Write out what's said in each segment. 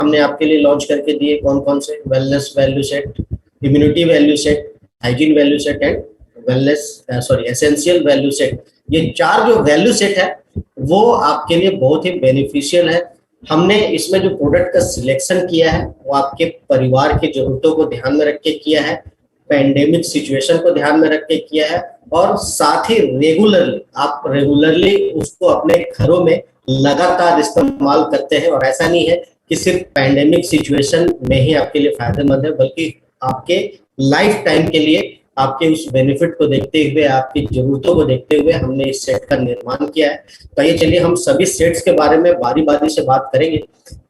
हमने आपके लिए लॉन्च करके दिए कौन कौन से, wellness value set, immunity value set, hygiene value set and wellness essential value set. ये 4 जो वैल्यू सेट है वो आपके लिए बहुत ही बेनिफिशियल है। हमने इसमें जो प्रोडक्ट का सिलेक्शन किया है वो आपके परिवार की जरूरतों को ध्यान में रख के किया है, पैंडेमिक सिचुएशन को ध्यान में रख के किया है, और साथ ही रेगुलरली उसको अपने घरों में लगातार इस्तेमाल करते हैं। और ऐसा नहीं है कि सिर्फ पैंडेमिक सिचुएशन में ही आपके लिए फायदेमंद है, बल्कि आपके लाइफ टाइम के लिए आपके उस बेनिफिट को देखते हुए, आपकी जरूरतों को देखते हुए हमने इस सेट का निर्माण किया है। तो ये चलिए हम सभी सेट्स के बारे में बारी बारी से बात करेंगे।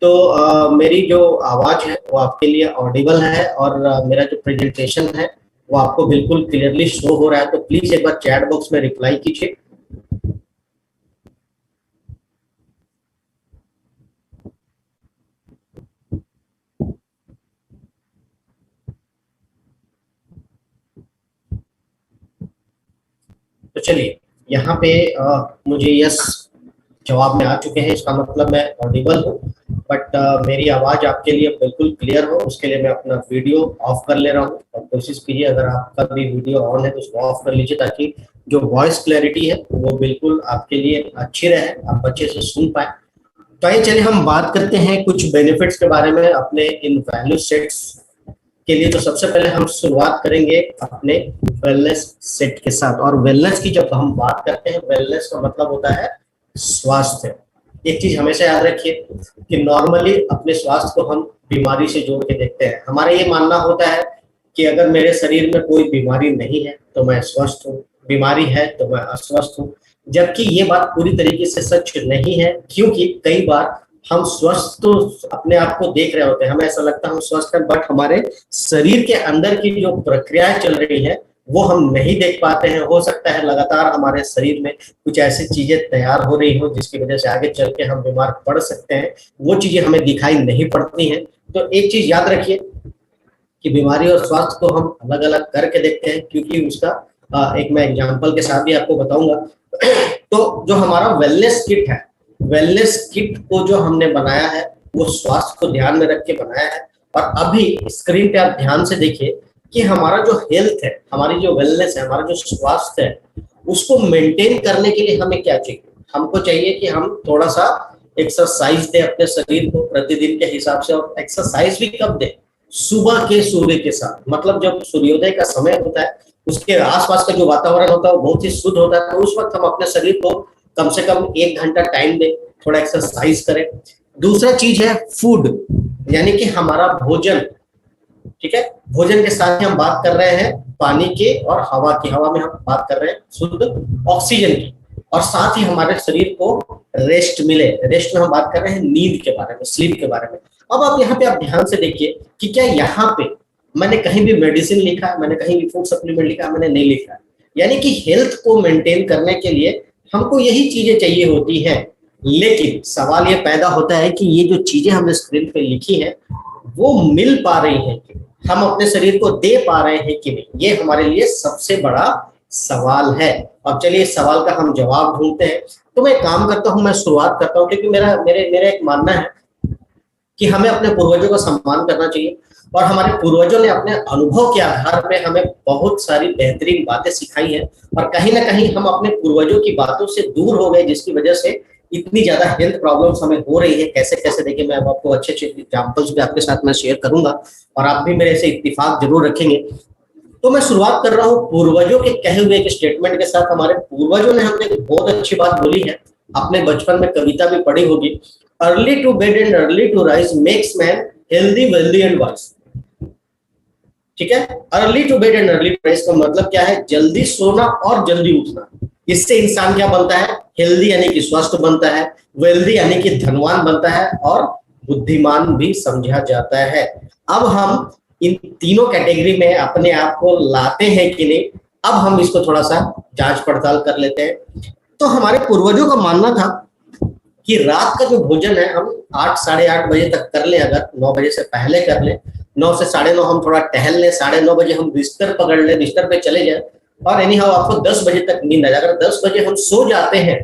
तो मेरी जो आवाज है वो आपके लिए ऑडिबल है, और मेरा जो प्रेजेंटेशन है वो आपको बिल्कुल क्लियरली शो हो रहा है। तो प्लीज एक बार चैट बॉक्स में रिप्लाई कीजिए। तो चलिए यहाँ पे मुझे यस जवाब में आ चुके हैं, इसका मतलब मैं ऑडिबल हूँ। बट मेरी आवाज आपके लिए बिल्कुल क्लियर हो उसके लिए मैं अपना वीडियो ऑफ कर ले रहा हूँ। और कोशिश कीजिए अगर आपका भी वीडियो ऑन है तो उसको ऑफ कर लीजिए, ताकि जो वॉइस क्लैरिटी है वो बिल्कुल आपके लिए अच्छी रहे, आप अच्छे से सुन पाए। तो आइए चलिए हम बात करते हैं कुछ बेनिफिट्स के बारे में अपने इन वैल्यू सेट्स के लिए। तो सबसे पहले हम शुरुआत करेंगे अपने वेलनेस सेट के साथ। और वेलनेस की जब हम बात करते हैं, वेलनेस का मतलब होता है स्वास्थ्य। एक चीज हमेशा याद रखिए कि नॉर्मली अपने स्वास्थ्य को हम बीमारी से जोड़ के देखते हैं। हमारा ये मानना होता है कि अगर मेरे शरीर में कोई बीमारी नहीं है तो मैं स्वस्थ हूँ, बीमारी है तो मैं अस्वस्थ हूँ। जबकि ये बात पूरी तरीके से सच नहीं है, क्योंकि कई बार हम स्वस्थ तो अपने आप को देख रहे होते हैं, हमें ऐसा लगता है हम स्वस्थ हैं, बट हमारे शरीर के अंदर की जो प्रक्रियाएं चल रही है वो हम नहीं देख पाते हैं। हो सकता है लगातार हमारे शरीर में कुछ ऐसी चीजें तैयार हो रही हो जिसकी वजह से आगे चल के हम बीमार पड़ सकते हैं, वो चीजें हमें दिखाई नहीं पड़ती हैं। तो एक चीज याद रखिए कि बीमारी और स्वास्थ्य को हम अलग अलग करके देखते हैं, क्योंकि उसका एक मैं एग्जाम्पल के साथ भी आपको बताऊंगा। तो जो हमारा वेलनेस किट है, वेलनेस किट को जो हमने बनाया है वो स्वास्थ्य को ध्यान में रख के बनाया है। और अभी स्क्रीन पे आप ध्यान से देखिए कि हमारा जो हेल्थ है, हमारी जो वेलनेस है, हमारा जो स्वास्थ्य है, उसको मेंटेन करने के लिए हमें क्या चाहिए? हमको चाहिए कि हम थोड़ा सा एक्सरसाइज दें अपने शरीर को प्रतिदिन के हिसाब से। और एक्सरसाइज भी कब दें? सुबह के सूर्य के साथ। मतलब जब सूर्योदय का समय होता है, उसके आसपास का जो वातावरण होता है वो बहुत ही शुद्ध होता है, तो उस वक्त हम अपने शरीर को कम से कम 1 घंटा टाइम दें, थोड़ा एक्सरसाइज करें। दूसरा चीज है फूड, यानी कि हमारा भोजन। ठीक है, भोजन के साथ ही हम बात कर रहे हैं पानी के और हवा की। हवा में हम बात कर रहे हैं शुद्ध ऑक्सीजन की। और साथ ही हमारे शरीर को रेस्ट मिले। रेस्ट में हम बात कर रहे हैं नींद के बारे में, स्लीप के बारे में। अब आप यहाँ पे आप ध्यान से देखिए कि क्या यहाँ पे मैंने कहीं भी मेडिसिन लिखा है, मैंने कहीं भी फूड सप्लीमेंट लिखा है? मैंने नहीं लिखा है। यानी कि हेल्थ को मेंटेन करने के लिए हमको यही चीजें चाहिए होती हैं। लेकिन सवाल ये पैदा होता है कि ये जो चीजें हमने स्क्रीन पे लिखी हैं वो मिल पा रही हैं कि नहीं, हम अपने शरीर को दे पा रहे हैं कि नहीं, ये हमारे लिए सबसे बड़ा सवाल है। अब चलिए इस सवाल का हम जवाब ढूंढते हैं। तो मैं काम करता हूं, मैं शुरुआत करता हूं, क्योंकि मेरा एक मानना है कि हमें अपने पूर्वजों का सम्मान करना चाहिए। और हमारे पूर्वजों ने अपने अनुभव के आधार पे हमें बहुत सारी बेहतरीन बातें सिखाई हैं। और कहीं ना कहीं हम अपने पूर्वजों की बातों से दूर हो गए, जिसकी वजह से इतनी ज्यादा हेल्थ प्रॉब्लम्स हमें हो रही है। कैसे कैसे देखिए, मैं अब आपको अच्छे अच्छे एग्जाम्पल्स भी आपके साथ मैं शेयर करूंगा, और आप भी मेरे से इत्तेफाक जरूर रखेंगे। तो मैं शुरुआत कर रहा हूँ पूर्वजों के कहे हुए एक स्टेटमेंट के साथ। हमारे पूर्वजों ने हमने बहुत अच्छी बात बोली है, आपने बचपन में कविता भी पढ़ी होगी, early to bed and early to rise makes man healthy wealthy and wise. ठीक है, early to bed and early to rise का मतलब क्या है? जल्दी सोना और जल्दी उठना। इससे इंसान क्या बनता है? हेल्दी यानी कि स्वस्थ बनता है, वेल्दी यानी कि धनवान बनता है, और बुद्धिमान भी समझा जाता है। अब हम इन तीनों कैटेगरी में अपने आप को लाते हैं कि नहीं, अब हम इसको थोड़ा सा जांच पड़ताल कर लेते हैं। तो हमारे पूर्वजों का मानना था कि रात का जो भोजन है हम 8 साढ़े 8 बजे तक कर लें, अगर 9 बजे से पहले कर लें, 9 से 9:30 हम थोड़ा टहल लें, 9:30 बजे हम बिस्तर पकड़ लें, बिस्तर पे चले जाएं, और एनी हाउ आपको 10 बजे तक नींद आ जाए। अगर 10 बजे हम सो जाते हैं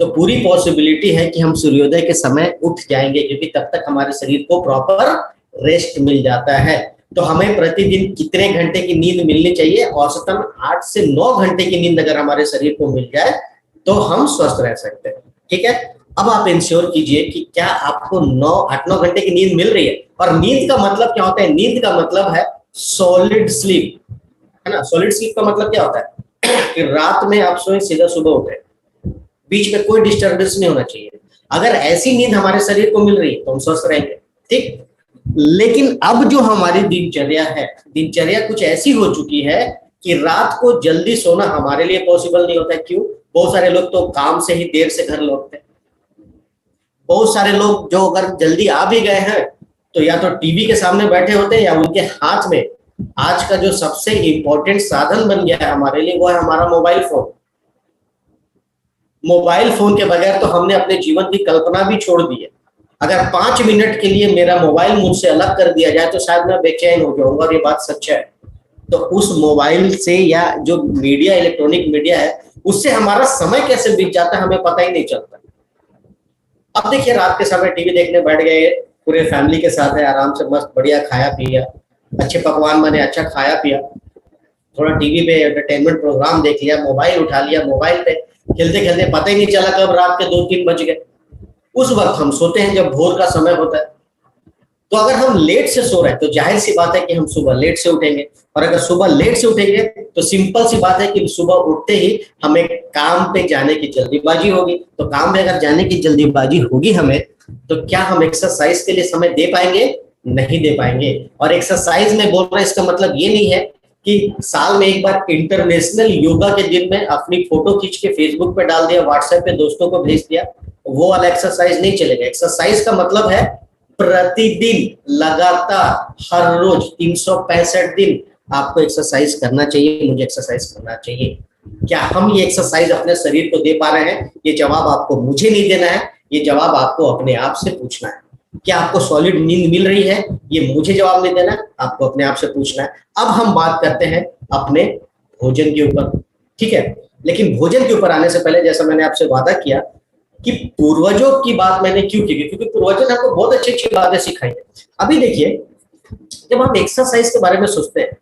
तो पूरी पॉसिबिलिटी है कि हम सूर्योदय के समय उठ जाएंगे, क्योंकि तब तक हमारे शरीर को प्रॉपर रेस्ट मिल जाता है। तो हमें प्रतिदिन कितने घंटे की नींद मिलनी चाहिए? औसतन 8 से 9 घंटे की नींद अगर हमारे शरीर को मिल जाए तो हम स्वस्थ रह सकते हैं। ठीक है, अब आप इंश्योर कीजिए कि क्या आपको 8-9 घंटे की नींद मिल रही है। और नींद का मतलब क्या होता है? नींद का मतलब है सॉलिड स्लीप, है ना। सॉलिड स्लीप का मतलब क्या होता है कि रात में आप सोए, सीधा सुबह उठे, बीच में कोई डिस्टर्बेंस नहीं होना चाहिए। अगर ऐसी नींद हमारे शरीर को मिल रही है तो हम स्वस्थ रहेंगे। ठीक, लेकिन अब जो हमारी दिनचर्या है, दिनचर्या कुछ ऐसी हो चुकी है कि रात को जल्दी सोना हमारे लिए पॉसिबल नहीं होता है। क्यों? बहुत सारे लोग तो काम से ही देर से घर लौटते हैं। बहुत सारे लोग जो अगर जल्दी आ भी गए हैं तो या तो टीवी के सामने बैठे होते हैं या उनके हाथ में आज का जो सबसे इंपॉर्टेंट साधन बन गया है हमारे लिए, वो है हमारा मोबाइल फोन। मोबाइल फोन के बगैर तो हमने अपने जीवन की कल्पना भी छोड़ दी है। अगर 5 मिनट के लिए मेरा मोबाइल मुझसे अलग कर दिया जाए तो शायद मैं बेचैन हो जाऊंगा, और ये बात सच है। तो उस मोबाइल से या जो मीडिया, इलेक्ट्रॉनिक मीडिया है, उससे हमारा समय कैसे बीत जाता है हमें पता ही नहीं चलता। अब देखिए, रात के समय टीवी देखने बैठ गए, पूरे फैमिली के साथ है, आराम से मस्त बढ़िया खाया पिया, अच्छे पकवान बने, अच्छा खाया पिया, थोड़ा टीवी पे एंटरटेनमेंट प्रोग्राम देख लिया, मोबाइल उठा लिया, मोबाइल पे खेलते खेलते पता ही नहीं चला कब रात के 2-3 बज गए। उस वक्त हम सोते हैं जब भोर का समय होता है। तो अगर हम लेट से सो रहे हैं तो जाहिर सी बात है कि हम सुबह लेट से उठेंगे, और अगर सुबह लेट से उठेंगे तो सिंपल सी बात है कि सुबह उठते ही हमें काम पे जाने की जल्दीबाजी होगी। तो काम पे अगर जाने की जल्दीबाजी होगी हमें, तो क्या हम एक्सरसाइज के लिए समय दे पाएंगे? नहीं दे पाएंगे। और एक्सरसाइज में बोल रहे हैं इसका मतलब ये नहीं है कि साल में एक बार इंटरनेशनल योगा के दिन में अपनी फोटो खींच के फेसबुक पे डाल दिया, व्हाट्सएप पे दोस्तों को भेज दिया, वो वाला एक्सरसाइज नहीं चलेगा। एक्सरसाइज का मतलब है प्रतिदिन, लगातार, हर रोज 365 दिन आपको एक्सरसाइज करना चाहिए, मुझे एक्सरसाइज करना चाहिए। क्या हम ये एक्सरसाइज अपने शरीर को दे पा रहे हैं? ये जवाब आपको मुझे नहीं देना है, ये जवाब आपको अपने आप से पूछना है। क्या आपको सॉलिड नींद मिल रही है? ये मुझे जवाब नहीं देना, आपको अपने आप से पूछना है। अब हम बात करते हैं अपने भोजन के ऊपर। ठीक है, लेकिन भोजन के ऊपर आने से पहले, जैसा मैंने आपसे वादा किया कि पूर्वजों की बात मैंने क्यों की, क्योंकि पूर्वजों ने हमको बहुत अच्छी अच्छी बातें सिखाई है। अभी देखिए, जब हम एक्सरसाइज के बारे में सोचते हैं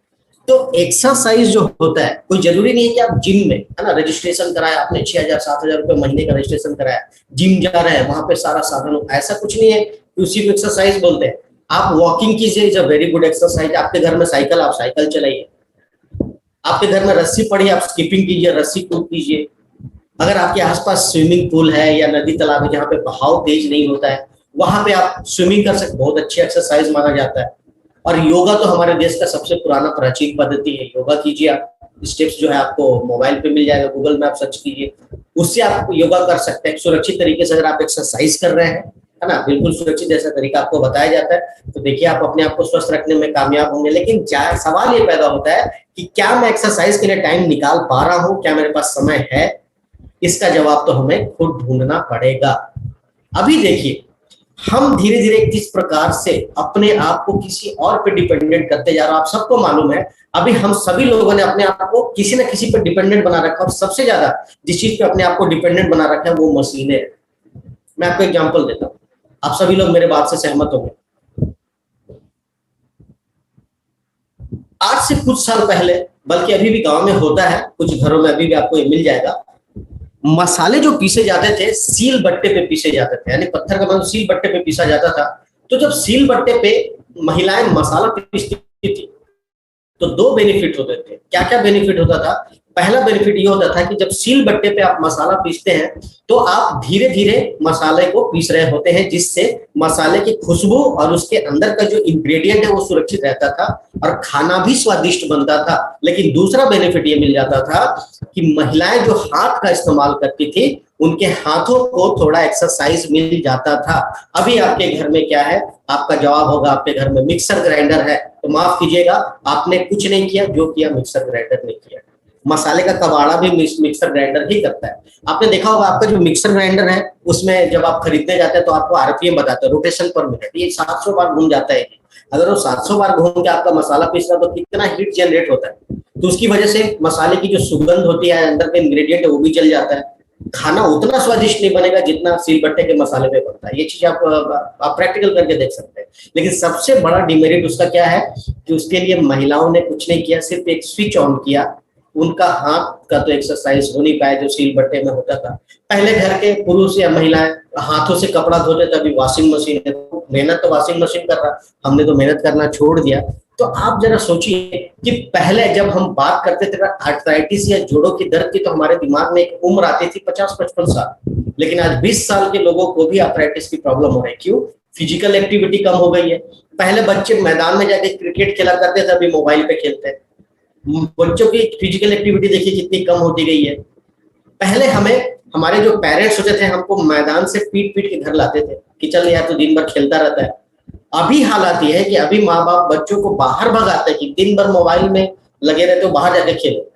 तो एक्सरसाइज जो होता है, कोई जरूरी नहीं है कि आप जिम में, है ना, रजिस्ट्रेशन कराया आपने, 6,000-7,000 रुपए महीने का रजिस्ट्रेशन कराया, जिम जा रहे हैं, वहां पे सारा साधन हो, ऐसा कुछ नहीं है कि उसी को एक्सरसाइज बोलते हैं। आप वॉकिंग कीजिए, is a very good exercise. आपके घर में साइकिल, आप साइकिल चलाइए। आपके घर में रस्सी पड़ी, आप स्किपिंग कीजिए, रस्सी कूद कीजिए। अगर आपके आसपास स्विमिंग पूल है या नदी तालाब है जहाँ पे बहाव तेज नहीं होता है, वहां पे आप स्विमिंग कर सकते, बहुत अच्छी एक्सरसाइज माना जाता है। और योगा तो हमारे देश का सबसे पुराना प्राचीन पद्धति है। योगा कीजिए आप, स्टेप्स जो है आपको मोबाइल पे मिल जाएगा, गूगल में आप सर्च कीजिए, उससे आप योगा कर सकते हैं सुरक्षित तरीके से। अगर आप एक्सरसाइज कर रहे हैं, है ना, बिल्कुल सुरक्षित जैसा तरीका आपको बताया जाता है, तो देखिए आप अपने आप को स्वस्थ रखने में कामयाब होंगे। लेकिन सवाल ये पैदा होता है कि क्या मैं एक्सरसाइज के लिए टाइम निकाल पा रहा हूँ, क्या मेरे पास समय है? इसका जवाब तो हमें खुद ढूंढना पड़ेगा। अभी देखिए, हम धीरे धीरे किस प्रकार से अपने आप को किसी और पे डिपेंडेंट करते जा रहे हैं। आप सबको मालूम है, अभी हम सभी लोगों ने अपने आप को किसी न किसी पे डिपेंडेंट बना रखा है, और सबसे ज्यादा जिस चीज पे अपने आप को डिपेंडेंट बना रखा है वो मशीनें हैं। मैं आपको एग्जांपल देता हूँ, आप सभी लोग मेरे बात से सहमत होंगे। आज से कुछ साल पहले, बल्कि अभी भी गांव में होता है, कुछ घरों में अभी भी आपको ये मिल जाएगा, मसाले जो पीसे जाते थे सील बट्टे पे पीसे जाते थे, यानी पत्थर का मतलब सील बट्टे पे पीसा जाता था। तो जब सील बट्टे पे महिलाएं मसाला पीसती थी तो 2 बेनिफिट होते थे। क्या क्या बेनिफिट होता था? पहला बेनिफिट ये होता था कि जब सील बट्टे पे आप मसाला पीसते हैं तो आप धीरे धीरे मसाले को पीस रहे होते हैं, जिससे मसाले की खुशबू और उसके अंदर का जो इंग्रेडिएंट है वो सुरक्षित रहता था और खाना भी स्वादिष्ट बनता था। लेकिन दूसरा बेनिफिट ये मिल जाता था कि महिलाएं जो हाथ का इस्तेमाल करती थी, उनके हाथों को थोड़ा एक्सरसाइज मिल जाता था। अभी आपके घर में क्या है? आपका जवाब होगा आपके घर में मिक्सर ग्राइंडर है। तो माफ कीजिएगा, आपने कुछ नहीं किया, जो किया मिक्सर ग्राइंडर ने किया। मसाले का कबाड़ा भी मिक्सर ग्राइंडर ही करता है। आपने देखा होगा आपका जो मिक्सर ग्राइंडर है उसमें जब आप खरीदने जाते हैं तो आपको आरपीएम बताते हैं, रोटेशन पर मिनट, ये 700 बार घूम जाता है। अगर वो 700 बार घूम के आपका मसाला पीस रहा तो कितना हीट जनरेट होता है। तो उसकी वजह से मसाले की जो सुगंध होती है, अंदर का इंग्रेडिएंट है, वो भी जल जाता है। खाना उतना स्वादिष्ट नहीं बनेगा जितना सिलबट्टे के मसाले पे बनता है। ये चीज आप प्रैक्टिकल करके देख सकते हैं। लेकिन सबसे बड़ा डिमेरिट उसका क्या है कि उसके लिए महिलाओं ने कुछ नहीं किया, सिर्फ एक स्विच ऑन किया। उनका हाथ का तो एक्सरसाइज हो नहीं पाया जो सिलबट्टे में होता था। पहले घर के पुरुष या महिलाएं हाथों से कपड़ा धोते थे, अभी वॉशिंग मशीन है, मेहनत तो वॉशिंग मशीन कर रहा, हमने तो मेहनत करना छोड़ दिया। तो आप जरा सोचिए कि पहले जब हम बात करते थे आर्थराइटिस या जोड़ों की दर्द की, तो हमारे दिमाग में एक उम्र आती थी 50-55 साल, लेकिन आज 20 साल के लोगों को भी आर्थराइटिस की प्रॉब्लम हो रही है। क्यों? फिजिकल एक्टिविटी कम हो गई है। पहले बच्चे मैदान में जाके क्रिकेट खेला करते थे, अभी मोबाइल पे खेलते हैं। बच्चों की फिजिकल एक्टिविटी देखिए कितनी कम होती गई है। पहले हमारे जो पेरेंट्स होते थे हमको मैदान से पीट पीट के घर लाते थे कि चल यार तो दिन भर खेलता रहता है। अभी हालात ये है कि अभी माँ बाप बच्चों को बाहर भगाते हैं कि दिन भर मोबाइल में लगे रहते हो, बाहर जाके खेलो।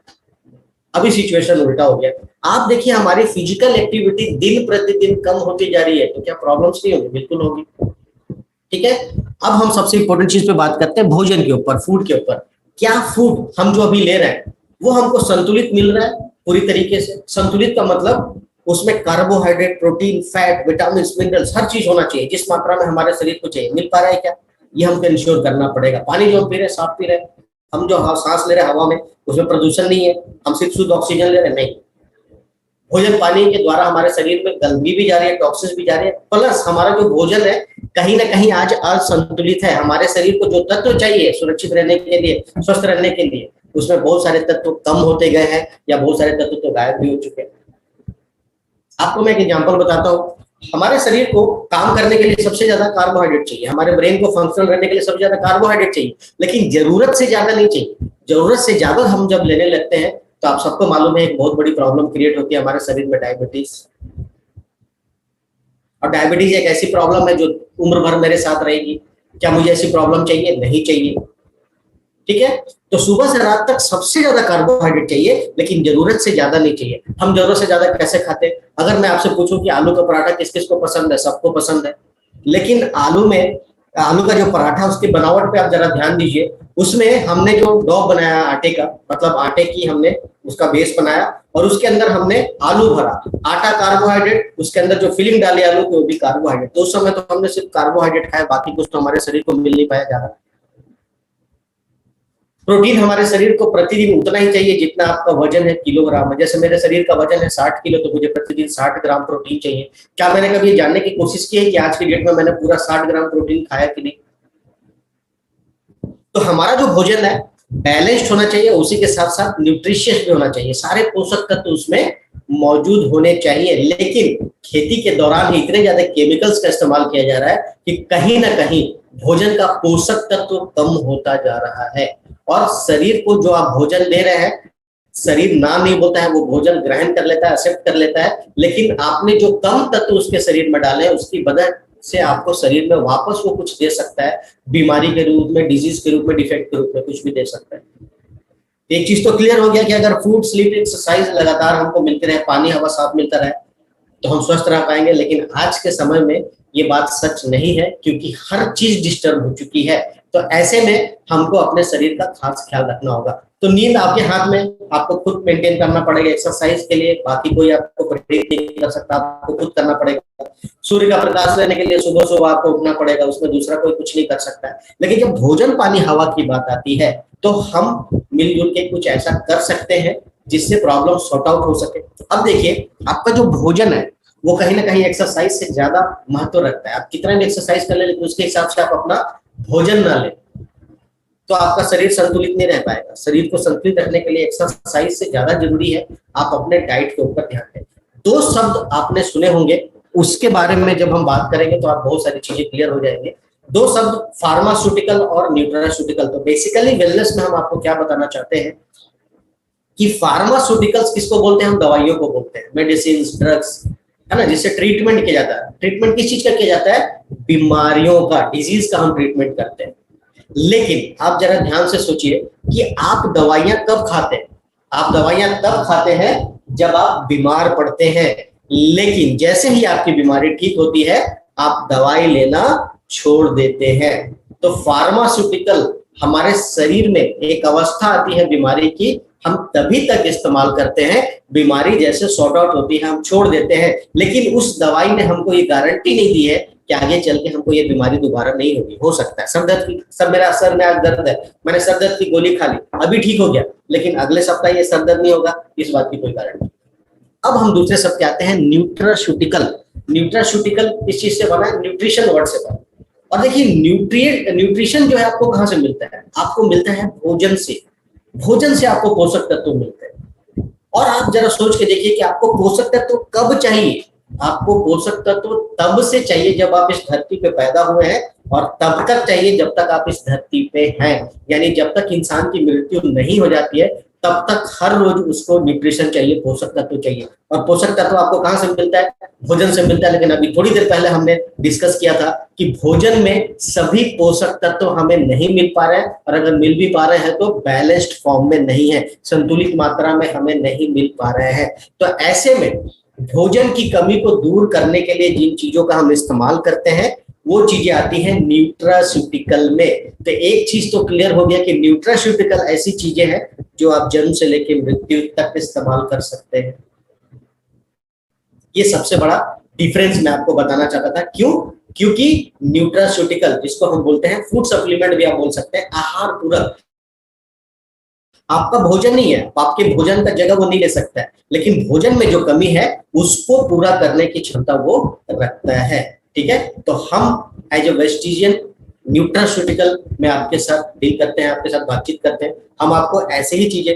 अभी सिचुएशन उल्टा हो गया। आप देखिए हमारी फिजिकल एक्टिविटी दिन प्रतिदिन कम होती जा रही है, तो क्या प्रॉब्लम्स नहीं होगी? बिल्कुल होगी। ठीक है, अब हम सबसे इंपॉर्टेंट चीज पे बात करते हैं, भोजन के ऊपर, फूड के ऊपर। क्या फूड हम जो अभी ले रहे हैं वो हमको संतुलित मिल रहा है पूरी तरीके से? संतुलित का मतलब उसमें carbohydrate, protein, fat, vitamin, minerals, हर चीज होना चाहिए जिस मात्रा में हमारे शरीर को चाहिए। मिल पा रहा है क्या? ये हमको इंश्योर करना पड़ेगा। पानी जो हम पी रहे हैं साफ पी रहे हैं, हम जो सांस ले रहे हैं हवा में उसमें प्रदूषण नहीं है, हम सिर्फ शुद्ध ऑक्सीजन ले रहे हैं? नहीं। भोजन पानी के द्वारा हमारे शरीर में गंदगी भी जा रही है, टॉक्सिन्स भी जा रही है, प्लस हमारा जो भोजन है कहीं ना कहीं आज असंतुलित है। हमारे शरीर को जो तत्व चाहिए सुरक्षित रहने के लिए, स्वस्थ रहने के लिए, उसमें बहुत सारे तत्व कम होते गए हैं या बहुत सारे तत्व तो गायब भी हो चुके हैं। आपको मैं एक एग्जांपल बताता हूँ। हमारे शरीर को काम करने के लिए सबसे ज्यादा कार्बोहाइड्रेट चाहिए, हमारे ब्रेन को फंक्शनल रहने के लिए सबसे ज्यादा कार्बोहाइड्रेट चाहिए, लेकिन जरूरत से ज्यादा नहीं चाहिए। जरूरत से ज्यादा हम जब लेने लगते हैं तो आप सबको मालूम है एक बहुत बड़ी प्रॉब्लम क्रिएट होती है हमारे शरीर में, डायबिटीज। और डायबिटीज एक ऐसी प्रॉब्लम है जो उम्र भर मेरे साथ रहेगी। क्या मुझे ऐसी प्रॉब्लम चाहिए? नहीं चाहिए। ठीक है, तो सुबह से रात तक सबसे ज्यादा कार्बोहाइड्रेट चाहिए, लेकिन जरूरत से ज्यादा नहीं चाहिए। हम जरूरत से ज्यादा कैसे खाते? अगर मैं आपसे पूछूं कि आलू का पराठा किस किस को पसंद है? सबको पसंद है। लेकिन आलू का जो पराठा, उसकी बनावट पे आप जरा ध्यान दीजिए। उसमें हमने जो डो बनाया आटे का, मतलब आटे की हमने उसका बेस बनाया और उसके अंदर हमने आलू भरा। आटा कार्बोहाइड्रेट, उसके अंदर जो फिलिंग डाली आलू की वो भी कार्बोहाइड्रेट। तो उस समय तो हमने सिर्फ कार्बोहाइड्रेट खाया, बाकी कुछ तो हमारे शरीर को मिल नहीं पाया ज्यादा। प्रोटीन हमारे शरीर को प्रतिदिन उतना ही चाहिए जितना आपका वजन है किलोग्राम में। जैसे मेरे शरीर का वजन है 60 किलो, तो मुझे प्रतिदिन 60 ग्राम प्रोटीन चाहिए। क्या मैंने कभी ये जानने की कोशिश की है कि आज की डेट में मैंने पूरा 60 ग्राम प्रोटीन खाया कि नहीं? तो हमारा जो भोजन है बैलेंस्ड होना चाहिए, उसी के साथ साथ न्यूट्रिशियस भी होना चाहिए, सारे पोषक तत्व उसमें मौजूद होने चाहिए। लेकिन खेती के दौरान ही इतने ज्यादा केमिकल्स का इस्तेमाल किया जा रहा है कि कहीं ना कहीं भोजन का पोषक तत्व कम होता जा रहा है। और शरीर को जो आप भोजन दे रहे हैं, शरीर ना नहीं बोलता है, वो भोजन ग्रहण कर लेता है, एक्सेप्ट कर लेता है, लेकिन आपने जो कम तत्व उसके शरीर में डाले उसकी वजह से आपको शरीर में वापस वो कुछ दे सकता है, बीमारी के रूप में, डिजीज के रूप में, डिफेक्ट के रूप में कुछ भी दे सकता है। एक चीज तो क्लियर हो गया कि अगर फूड, स्लीप, एक्सरसाइज लगातार हमको मिलते रहे, पानी, हवा साफ मिलता रहे, तो हम स्वस्थ रह पाएंगे। लेकिन आज के समय में ये बात सच नहीं है, क्योंकि हर चीज डिस्टर्ब हो चुकी है। तो ऐसे में हमको अपने शरीर का खास ख्याल रखना होगा। तो नींद आपके हाथ में, आपको खुद मेंटेन करना पड़ेगा। एक्सरसाइज के लिए बाकी कोई आपको प्रेरित नहीं कर सकता, आपको खुद करना पड़ेगा। सूर्य का प्रकाश लेने के लिए सुबह सुबह आपको उठना पड़ेगा, उसमें दूसरा कोई कुछ नहीं कर सकता है। लेकिन जब भोजन, पानी, हवा की बात आती है तो हम मिलजुल के कुछ ऐसा कर सकते हैं जिससे प्रॉब्लम सॉर्ट आउट हो सके। अब देखिए, आपका जो भोजन है वो कहीं ना कहीं एक्सरसाइज से ज्यादा महत्व रखता है। आप कितना भी एक्सरसाइज कर ले, लेकिन उसके हिसाब से आप अपना भोजन ना ले तो आपका शरीर संतुलित नहीं रह पाएगा। शरीर को संतुलित रखने के लिए एक्सरसाइज से ज्यादा जरूरी है आप अपने डाइट के ऊपर ध्यान दें। दो शब्द आपने सुने होंगे, उसके बारे में जब हम बात करेंगे तो आप बहुत सारी चीजें क्लियर हो जाएंगे। दो शब्द, फार्मास्यूटिकल और न्यूट्रास्यूटिकल। तो बेसिकली वेलनेस में हम आपको क्या बताना चाहते हैं कि फार्मास्यूटिकल्स किसको बोलते हैं? हम दवाइयों को बोलते हैं, मेडिसिन, ड्रग्स, है ना, जिससे ट्रीटमेंट किया जाता है। ट्रीटमेंट किस चीज का किया जाता है? बीमारियों का, डिजीज का हम ट्रीटमेंट करते हैं। लेकिन आप जरा ध्यान से सोचिए कि आप दवाइयां कब खाते हैं? आप दवाइयां तब खाते हैं जब आप बीमार पड़ते हैं। लेकिन जैसे ही आपकी बीमारी ठीक होती है आप दवाई लेना छोड़ देते हैं। तो फार्मास्यूटिकल, हमारे शरीर में एक अवस्था आती है बीमारी की, हम तभी तक इस्तेमाल करते हैं बीमारी जैसे सॉर्ट आउट होती है हम छोड़ देते हैं, लेकिन उस दवाई ने हमको ये गारंटी नहीं दी है कि आगे चल के हमको ये बीमारी दोबारा नहीं होगी। हो सकता है सर दर्द की, सर मेरा सर में आज दर्द है, मैंने सर दर्द की गोली खा ली, अभी ठीक हो गया, लेकिन अगले सप्ताह ये सर दर्द नहीं होगा, इस बात की कोई गारंटी। अब हम दूसरे शब्द पे आते हैं, न्यूट्रास्यूटिकल। न्यूट्रास्यूटिकल इस चीज से बना है, न्यूट्रिशन वर्ड से बना। और देखिए न्यूट्रिशन जो है आपको कहाँ से मिलता है? आपको मिलता है भोजन से। भोजन से आपको पोषक तत्व मिलते हैं। और आप जरा सोच के देखिए कि आपको पोषक तत्व कब चाहिए। आपको पोषक तत्व तब से चाहिए जब आप इस धरती पे पैदा हुए हैं, और तब तक चाहिए जब तक आप इस धरती पे हैं। यानी जब तक इंसान की मृत्यु नहीं हो जाती है तब तक हर रोज उसको न्यूट्रिशन चाहिए, पोषक तत्व चाहिए। और पोषक तत्व आपको कहाँ से मिलता है? भोजन से मिलता है। लेकिन अभी थोड़ी देर पहले हमने डिस्कस किया था कि भोजन में सभी पोषक तत्व हमें नहीं मिल पा रहे हैं, और अगर मिल भी पा रहे हैं तो बैलेंस्ड फॉर्म में नहीं है, संतुलित मात्रा में हमें नहीं मिल पा रहे हैं। तो ऐसे में भोजन की कमी को दूर करने के लिए जिन चीजों का हम इस्तेमाल करते हैं वो चीजें आती हैं न्यूट्रास्यूटिकल में। तो एक चीज तो क्लियर हो गया कि न्यूट्रास्यूटिकल ऐसी चीजें हैं जो आप जन्म से लेकर मृत्यु तक इस्तेमाल कर सकते हैं। ये सबसे बड़ा डिफरेंस मैं आपको बताना चाहता था। क्यों? क्योंकि न्यूट्रास्यूटिकल, जिसको हम बोलते हैं फूड सप्लीमेंट भी आप बोल सकते हैं, आहार पूरक, आपका भोजन नहीं है, आपके भोजन का जगह वो नहीं ले सकता है, लेकिन भोजन में जो कमी है उसको पूरा करने की क्षमता वो रखता है। ठीक है, तो हम एज ए वेस्टिजियन न्यूट्रास्यूटिकल में आपके साथ डील करते हैं, आपके साथ बातचीत करते हैं, हम आपको ऐसे ही चीजें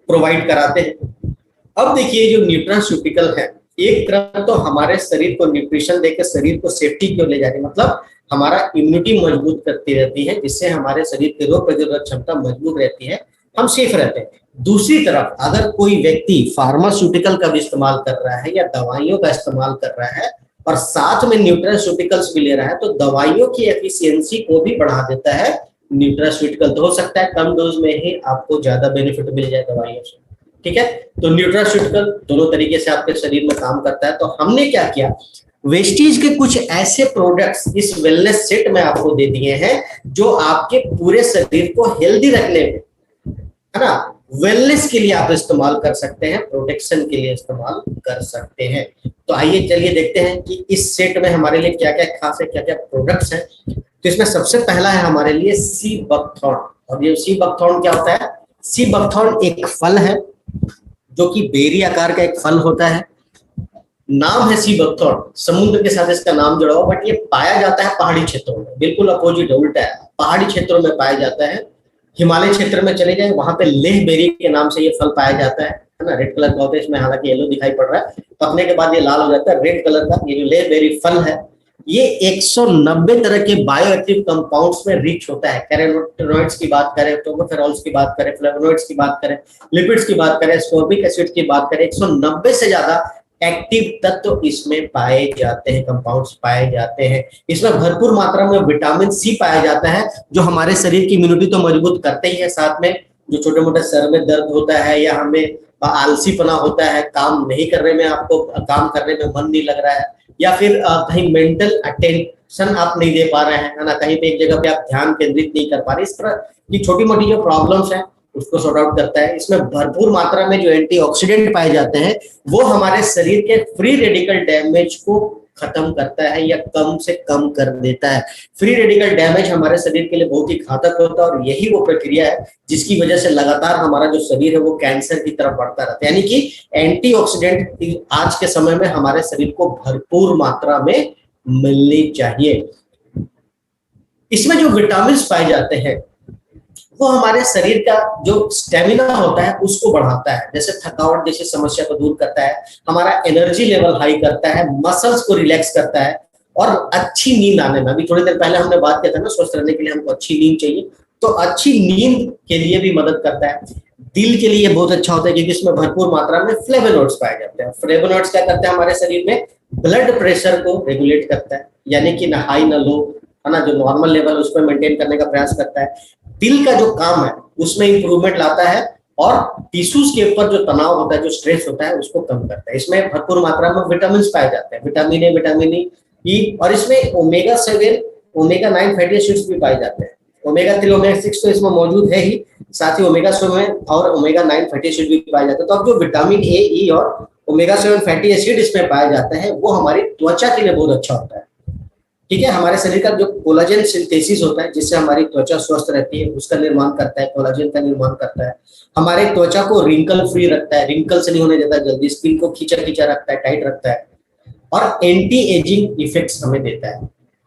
प्रोवाइड कराते हैं। अब देखिए जो न्यूट्रास्यूटिकल है, एक तरफ तो हमारे शरीर को न्यूट्रिशन देकर शरीर को सेफ्टी की ओर ले जा रही है, मतलब हमारा इम्यूनिटी मजबूत करती रहती है, जिससे हमारे शरीर की रोग प्रतिरोधक क्षमता मजबूत रहती है, हम सेफ रहते हैं। दूसरी तरफ अगर कोई व्यक्ति फार्मास्यूटिकल का भी इस्तेमाल कर रहा है या दवाइयों का इस्तेमाल कर रहा है और साथ में न्यूट्रास्यूटिकल्स भी ले रहा है, तो दवाइयों की एफिशिएंसी को भी बढ़ा देता है न्यूट्रास्यूटिकल। तो हो सकता है कम डोज में ही आपको ज्यादा बेनिफिट मिल जाए दवाइयों से। ठीक है, तो न्यूट्रास्यूटिकल दोनों तरीके से आपके शरीर में काम करता है। तो हमने क्या किया, वेस्टीज के कुछ ऐसे प्रोडक्ट्स इस वेलनेस सेट में आपको दे दिए हैं जो आपके पूरे शरीर को हेल्दी रखने में, है ना, वेलनेस के लिए आप इस्तेमाल कर सकते हैं, प्रोटेक्शन के लिए इस्तेमाल कर सकते हैं। तो आइए चलिए देखते हैं कि इस सेट में हमारे लिए क्या क्या खास है, क्या क्या प्रोडक्ट्स हैं। तो इसमें सबसे पहला है हमारे लिए सी बकथॉर्न। और ये सी बकथॉर्न क्या होता है? सी बकथॉर्न एक फल है जो कि बेरी आकार का एक फल होता है। नाम है सी बकथॉर्न, समुद्र के साथ इसका नाम जुड़ा हुआ, बट ये पाया जाता है पहाड़ी क्षेत्रों में, बिल्कुल अपोजिट उल्टा है, पहाड़ी क्षेत्रों में पाया जाता है। हिमालय क्षेत्र में चले जाए वहां पे लेह बेरी के नाम से ये फल पाया जाता है ना, रेड कलर का होता है, इसमें हालांकि येलो दिखाई पड़ रहा है, पकने के बाद ये लाल हो जाता है, रेड कलर का। ये जो लेह बेरी फल है ये 190 तरह के बायोएक्टिव कंपाउंड्स में रिच होता है। कैरोटीनॉइड्स की बात करें, टोकोफेरॉल्स की बात करें, फ्लेवोनॉइड्स की बात करें, लिपिड्स की बात करें, एस्कॉर्बिक एसिड की बात करें, 190 से ज्यादा एक्टिव तत्व इसमें पाए जाते हैं, कंपाउंड्स पाए जाते हैं। इसमें भरपूर मात्रा में विटामिन सी पाया जाता है जो हमारे शरीर की इम्यूनिटी तो मजबूत करते ही है, साथ में जो छोटे मोटे सर में दर्द होता है या हमें आलसीपना होता है, काम नहीं करने में, आपको काम करने में मन नहीं लग रहा है, या फिर कहीं मेंटल अटेंशन आप नहीं दे पा रहे हैं, है ना, कहीं पे एक जगह पे आप ध्यान केंद्रित नहीं कर पा रहे, इस तरह की छोटी मोटी जो प्रॉब्लम्स हैं उसको सॉर्ट आउट करता है। इसमें भरपूर मात्रा में जो एंटीऑक्सीडेंट पाए जाते हैं वो हमारे शरीर के फ्री रेडिकल डैमेज को खत्म करता है या कम से कम कर देता है। फ्री रेडिकल डैमेज हमारे शरीर के लिए बहुत ही घातक होता है, और यही वो प्रक्रिया है जिसकी वजह से लगातार हमारा जो शरीर है वो कैंसर की तरफ बढ़ता रहता है। यानी कि एंटीऑक्सीडेंट आज के समय में हमारे शरीर को भरपूर मात्रा में मिलनी चाहिए। इसमें जो विटामिन पाए जाते हैं वो हमारे शरीर का जो स्टेमिना होता है उसको बढ़ाता है, जैसे थकावट जैसी समस्या को दूर करता है, हमारा एनर्जी लेवल हाई करता है, मसल्स को रिलैक्स करता है, और अच्छी नींद आने में, अभी थोड़ी देर पहले हमने बात किया था ना, स्वस्थ रहने के लिए हमको अच्छी नींद चाहिए, तो अच्छी नींद के लिए भी मदद करता है। दिल के लिए बहुत अच्छा होता है क्योंकि इसमें भरपूर मात्रा में फ्लेवोनॉइड्स पाए जाते हैं। फ्लेवोनॉइड्स क्या करते हैं हमारे शरीर में? ब्लड प्रेशर को रेगुलेट करता है, यानी कि ना हाई ना लो, है ना, जो नॉर्मल लेवल उसको मेंटेन करने का प्रयास करता है। दिल का जो काम है उसमें इंप्रूवमेंट लाता है, और टिश्यूज के ऊपर जो तनाव होता है, जो स्ट्रेस होता है, उसको कम करता है। इसमें भरपूर मात्रा में विटामिन पाए जाते हैं, विटामिन ए, विटामिन ई, और इसमें ओमेगा 7, ओमेगा 9 फैटी एसिड्स भी पाए जाते हैं। ओमेगा 3, ओमेगा 6 तो इसमें मौजूद है ही, साथ ही ओमेगा 7 और ओमेगा 9 फैटी एसिड भी पाया जाता है। तो अब जो विटामिन ए, ई और ओमेगा 7 फैटी एसिड इसमें पाया जाता है वो हमारी त्वचा के लिए बहुत अच्छा होता है। ठीक है, हमारे शरीर का जो कोलाजन सिंथेसिस होता है जिससे हमारी त्वचा स्वस्थ रहती है, उसका निर्माण करता है, कोलाजन का निर्माण करता है, हमारे त्वचा को रिंकल फ्री रखता है, रिंकल से नहीं होने देता जल्दी, स्किन को खींचा खींचा रखता है, टाइट रखता है, और एंटी एजिंग इफेक्ट्स हमें देता है।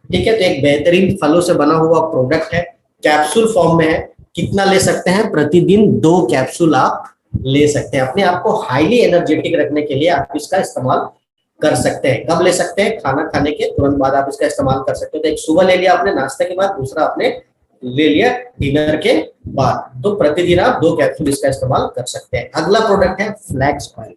ठीक है, तो एक बेहतरीन फलों से बना हुआ प्रोडक्ट है, कैप्सूल फॉर्म में है। कितना ले सकते हैं? प्रतिदिन 2 कैप्सूल आप ले सकते हैं। अपने आप को हाईली एनर्जेटिक रखने के लिए आप इसका इस्तेमाल कर सकते हैं। कब ले सकते हैं? खाना खाने के तुरंत बाद आप इसका इस्तेमाल कर सकते हो। तो एक सुबह ले लिया आपने नाश्ते के बाद, दूसरा आपने ले लिया डिनर के बाद, तो प्रतिदिन आप 2 कैप्सूल इसका इस्तेमाल कर सकते हैं। अगला प्रोडक्ट है फ्लैक्स ऑयल।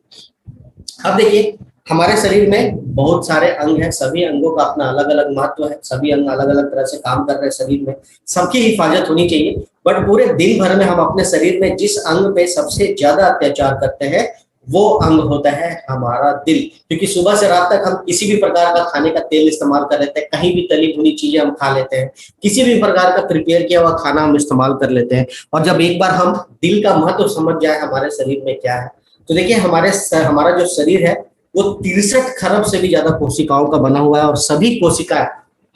अब देखिए, हमारे शरीर में बहुत सारे अंग हैं, सभी अंगों का अपना अलग अलग महत्व है, सभी अंग अलग अलग तरह से काम कर रहे हैं शरीर में, सबकी हिफाजत होनी चाहिए। बट पूरे दिन भर में हम अपने शरीर में जिस अंग पे सबसे ज्यादा अत्याचार करते हैं वो अंग होता है हमारा दिल। क्योंकि सुबह से रात तक हम किसी भी प्रकार का खाने का तेल इस्तेमाल कर लेते हैं, कहीं भी तली भुनी चीजें हम खा लेते हैं, किसी भी प्रकार का प्रिपेयर किया हुआ खाना हम इस्तेमाल कर लेते हैं। और जब एक बार हम दिल का महत्व समझ जाए हमारे शरीर में क्या है, तो देखिए हमारा जो शरीर है वो 63 खरब से भी ज्यादा कोशिकाओं का बना हुआ है, और सभी कोशिकाएं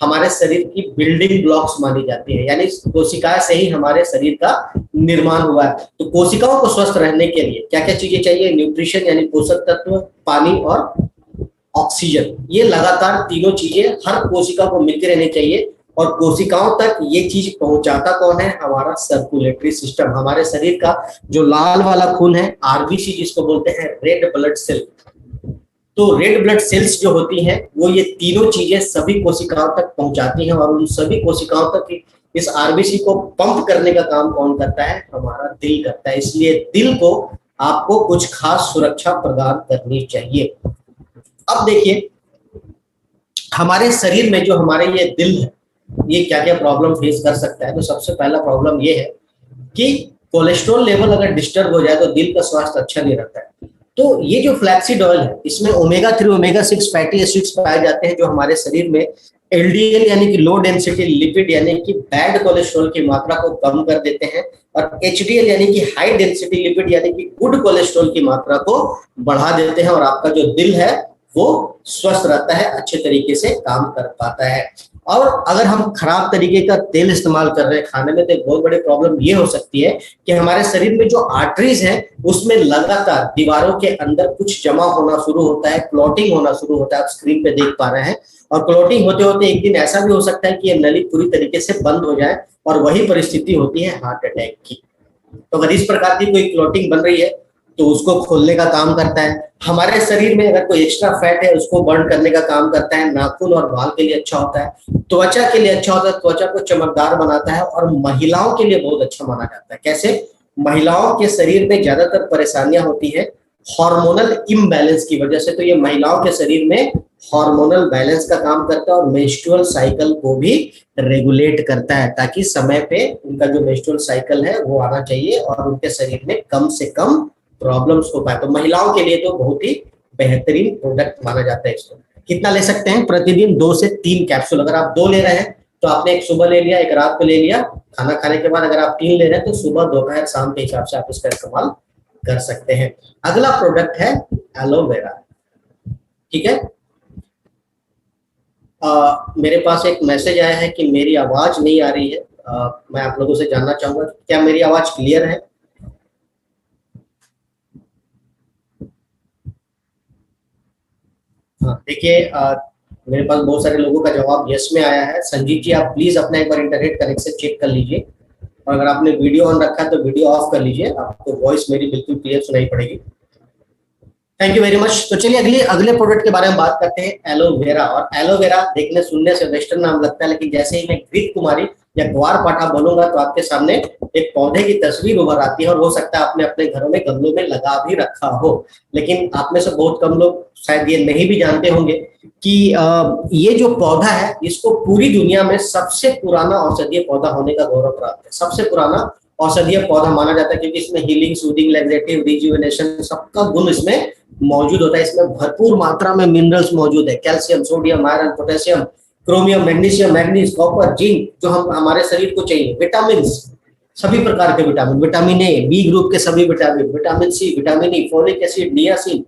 हमारे शरीर की बिल्डिंग ब्लॉक्स मानी जाती है, यानी कोशिकाएं से ही हमारे शरीर का निर्माण हुआ है। तो कोशिकाओं को स्वस्थ रहने के लिए क्या क्या चीजें चाहिए? न्यूट्रिशन यानी पोषक तत्व, पानी और ऑक्सीजन। ये लगातार तीनों चीजें हर कोशिका को मिलकर रहनी चाहिए। और कोशिकाओं तक ये चीज पहुंचाता कौन है? हमारा सर्कुलेटरी सिस्टम। हमारे शरीर का जो लाल वाला खून है, आरबीसी जिसको बोलते हैं, रेड ब्लड सेल, तो रेड ब्लड सेल्स जो होती हैं वो ये तीनों चीजें सभी कोशिकाओं तक पहुंचाती हैं, और उन सभी कोशिकाओं तक इस आरबीसी को पंप करने का काम कौन करता है? हमारा दिल करता है। इसलिए दिल को आपको कुछ खास सुरक्षा प्रदान करनी चाहिए। अब देखिए, हमारे शरीर में जो हमारे ये दिल है ये क्या क्या प्रॉब्लम फेस कर सकता है? तो सबसे पहला प्रॉब्लम ये है कि कोलेस्ट्रॉल लेवल अगर डिस्टर्ब हो जाए तो दिल का स्वास्थ्य अच्छा नहीं रहता है। तो ये जो फ्लैक्सीड ऑयल है इसमें ओमेगा 3 ओमेगा 6 फैटी एसिड्स पाए जाते हैं, जो हमारे शरीर में एलडीएल यानी कि लो डेंसिटी लिपिड यानी कि बैड कोलेस्ट्रॉल की मात्रा को कम कर देते हैं, और एचडीएल यानी कि हाई डेंसिटी लिपिड यानी कि गुड कोलेस्ट्रॉल की मात्रा को बढ़ा देते हैं, और आपका जो दिल है वो स्वस्थ रहता है, अच्छे तरीके से काम कर पाता है। और अगर हम खराब तरीके का तेल इस्तेमाल कर रहे हैं खाने में, तो एक बहुत बड़ी प्रॉब्लम ये हो सकती है कि हमारे शरीर में जो आर्टरीज है उसमें लगातार दीवारों के अंदर कुछ जमा होना शुरू होता है, क्लॉटिंग होना शुरू होता है। आप स्क्रीन पे देख पा रहे हैं, और क्लॉटिंग होते होते एक दिन ऐसा भी हो सकता है कि ये नली पूरी तरीके से बंद हो जाए, और वही परिस्थिति होती है हार्ट अटैक की। तो अगर इस प्रकार की कोई क्लॉटिंग बन रही है तो उसको खोलने का काम करता है। हमारे शरीर में अगर कोई एक्स्ट्रा फैट है उसको बर्न करने का काम करता है। नाखून और बाल के लिए अच्छा होता है, त्वचा के लिए अच्छा होता है, त्वचा को चमकदार बनाता है, और महिलाओं के लिए बहुत अच्छा माना जाता है। कैसे? महिलाओं के शरीर में ज्यादातर परेशानियां होती है हार्मोनल इम्बैलेंस की वजह से, तो ये महिलाओं के शरीर में हार्मोनल बैलेंस का काम करता है, और मेंस्ट्रुअल साइकिल को भी रेगुलेट करता है, ताकि समय पे उनका जो मेंस्ट्रुअल साइकिल है वो आना चाहिए और उनके शरीर में कम से कम प्रॉब्लम्स हो पाए। तो महिलाओं के लिए तो बहुत ही बेहतरीन प्रोडक्ट माना जाता है इसको। कितना ले सकते हैं? प्रतिदिन 2 से 3 कैप्सूल। अगर आप 2 ले रहे हैं तो आपने एक सुबह ले लिया, एक रात को ले लिया खाना खाने के बाद। अगर आप 3 ले रहे हैं तो सुबह, दोपहर, शाम के हिसाब से आप इसका इस्तेमाल कर सकते हैं। अगला प्रोडक्ट है एलोवेरा। ठीक है, मेरे पास एक मैसेज आया है कि मेरी आवाज नहीं आ रही है। मैं आप लोगों से जानना चाहूंगा क्या मेरी आवाज क्लियर है? हाँ, देखिए, मेरे पास बहुत सारे लोगों का जवाब यस में आया है। संजीत जी, आप प्लीज अपना एक बार इंटरनेट कनेक्शन चेक कर लीजिए, और अगर आपने वीडियो ऑन रखा है तो वीडियो ऑफ कर लीजिए, आपको वॉइस मेरी बिल्कुल क्लियर सुनाई पड़ेगी। Thank you very much. तो चलिए अगले प्रोडक्ट के बारे में बात करते हैं, एलोवेरा। और एलोवेरा देखने सुनने से वेस्टर्न नाम लगता है, लेकिन जैसे ही मैं घृत कुमारी या ग्वार पाठा बोलूंगा तो आपके सामने एक पौधे की तस्वीर उभर आती है, और हो सकता है आपने अपने घरों में गमलों में लगा भी रखा हो। लेकिन आप में से बहुत कम लोग शायद ये नहीं भी जानते होंगे कि ये जो पौधा है इसको पूरी दुनिया में सबसे पुराना औषधीय पौधा होने का गौरव प्राप्त है। सबसे पुराना औषधीय पौधा माना जाता है, क्योंकि इसमें हीलिंग, सूदिंग, लैक्सेटिव, रिजुवेनेशन सबका गुण इसमें मौजूद होता है। इसमें भरपूर मात्रा में मिनरल्स मौजूद है, calcium, sodium, iron, potassium, chromium, magnesium, manganese, copper, zinc, जो हम हमारे शरीर को चाहिए, विटामिन, सभी प्रकार के vitamin, vitamin A, B group के सभी vitamin, vitamin C, vitamin E, folic acid, niacin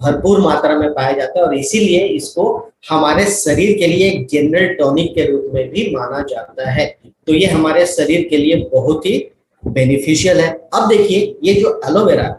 भरपूर मात्रा में पाया जाता है और इसीलिए इसको हमारे शरीर के लिए एक जनरल टॉनिक के रूप में भी माना जाता है। तो ये हमारे शरीर के लिए बहुत ही बेनिफिशियल है। अब देखिए ये जो एलोवेरा,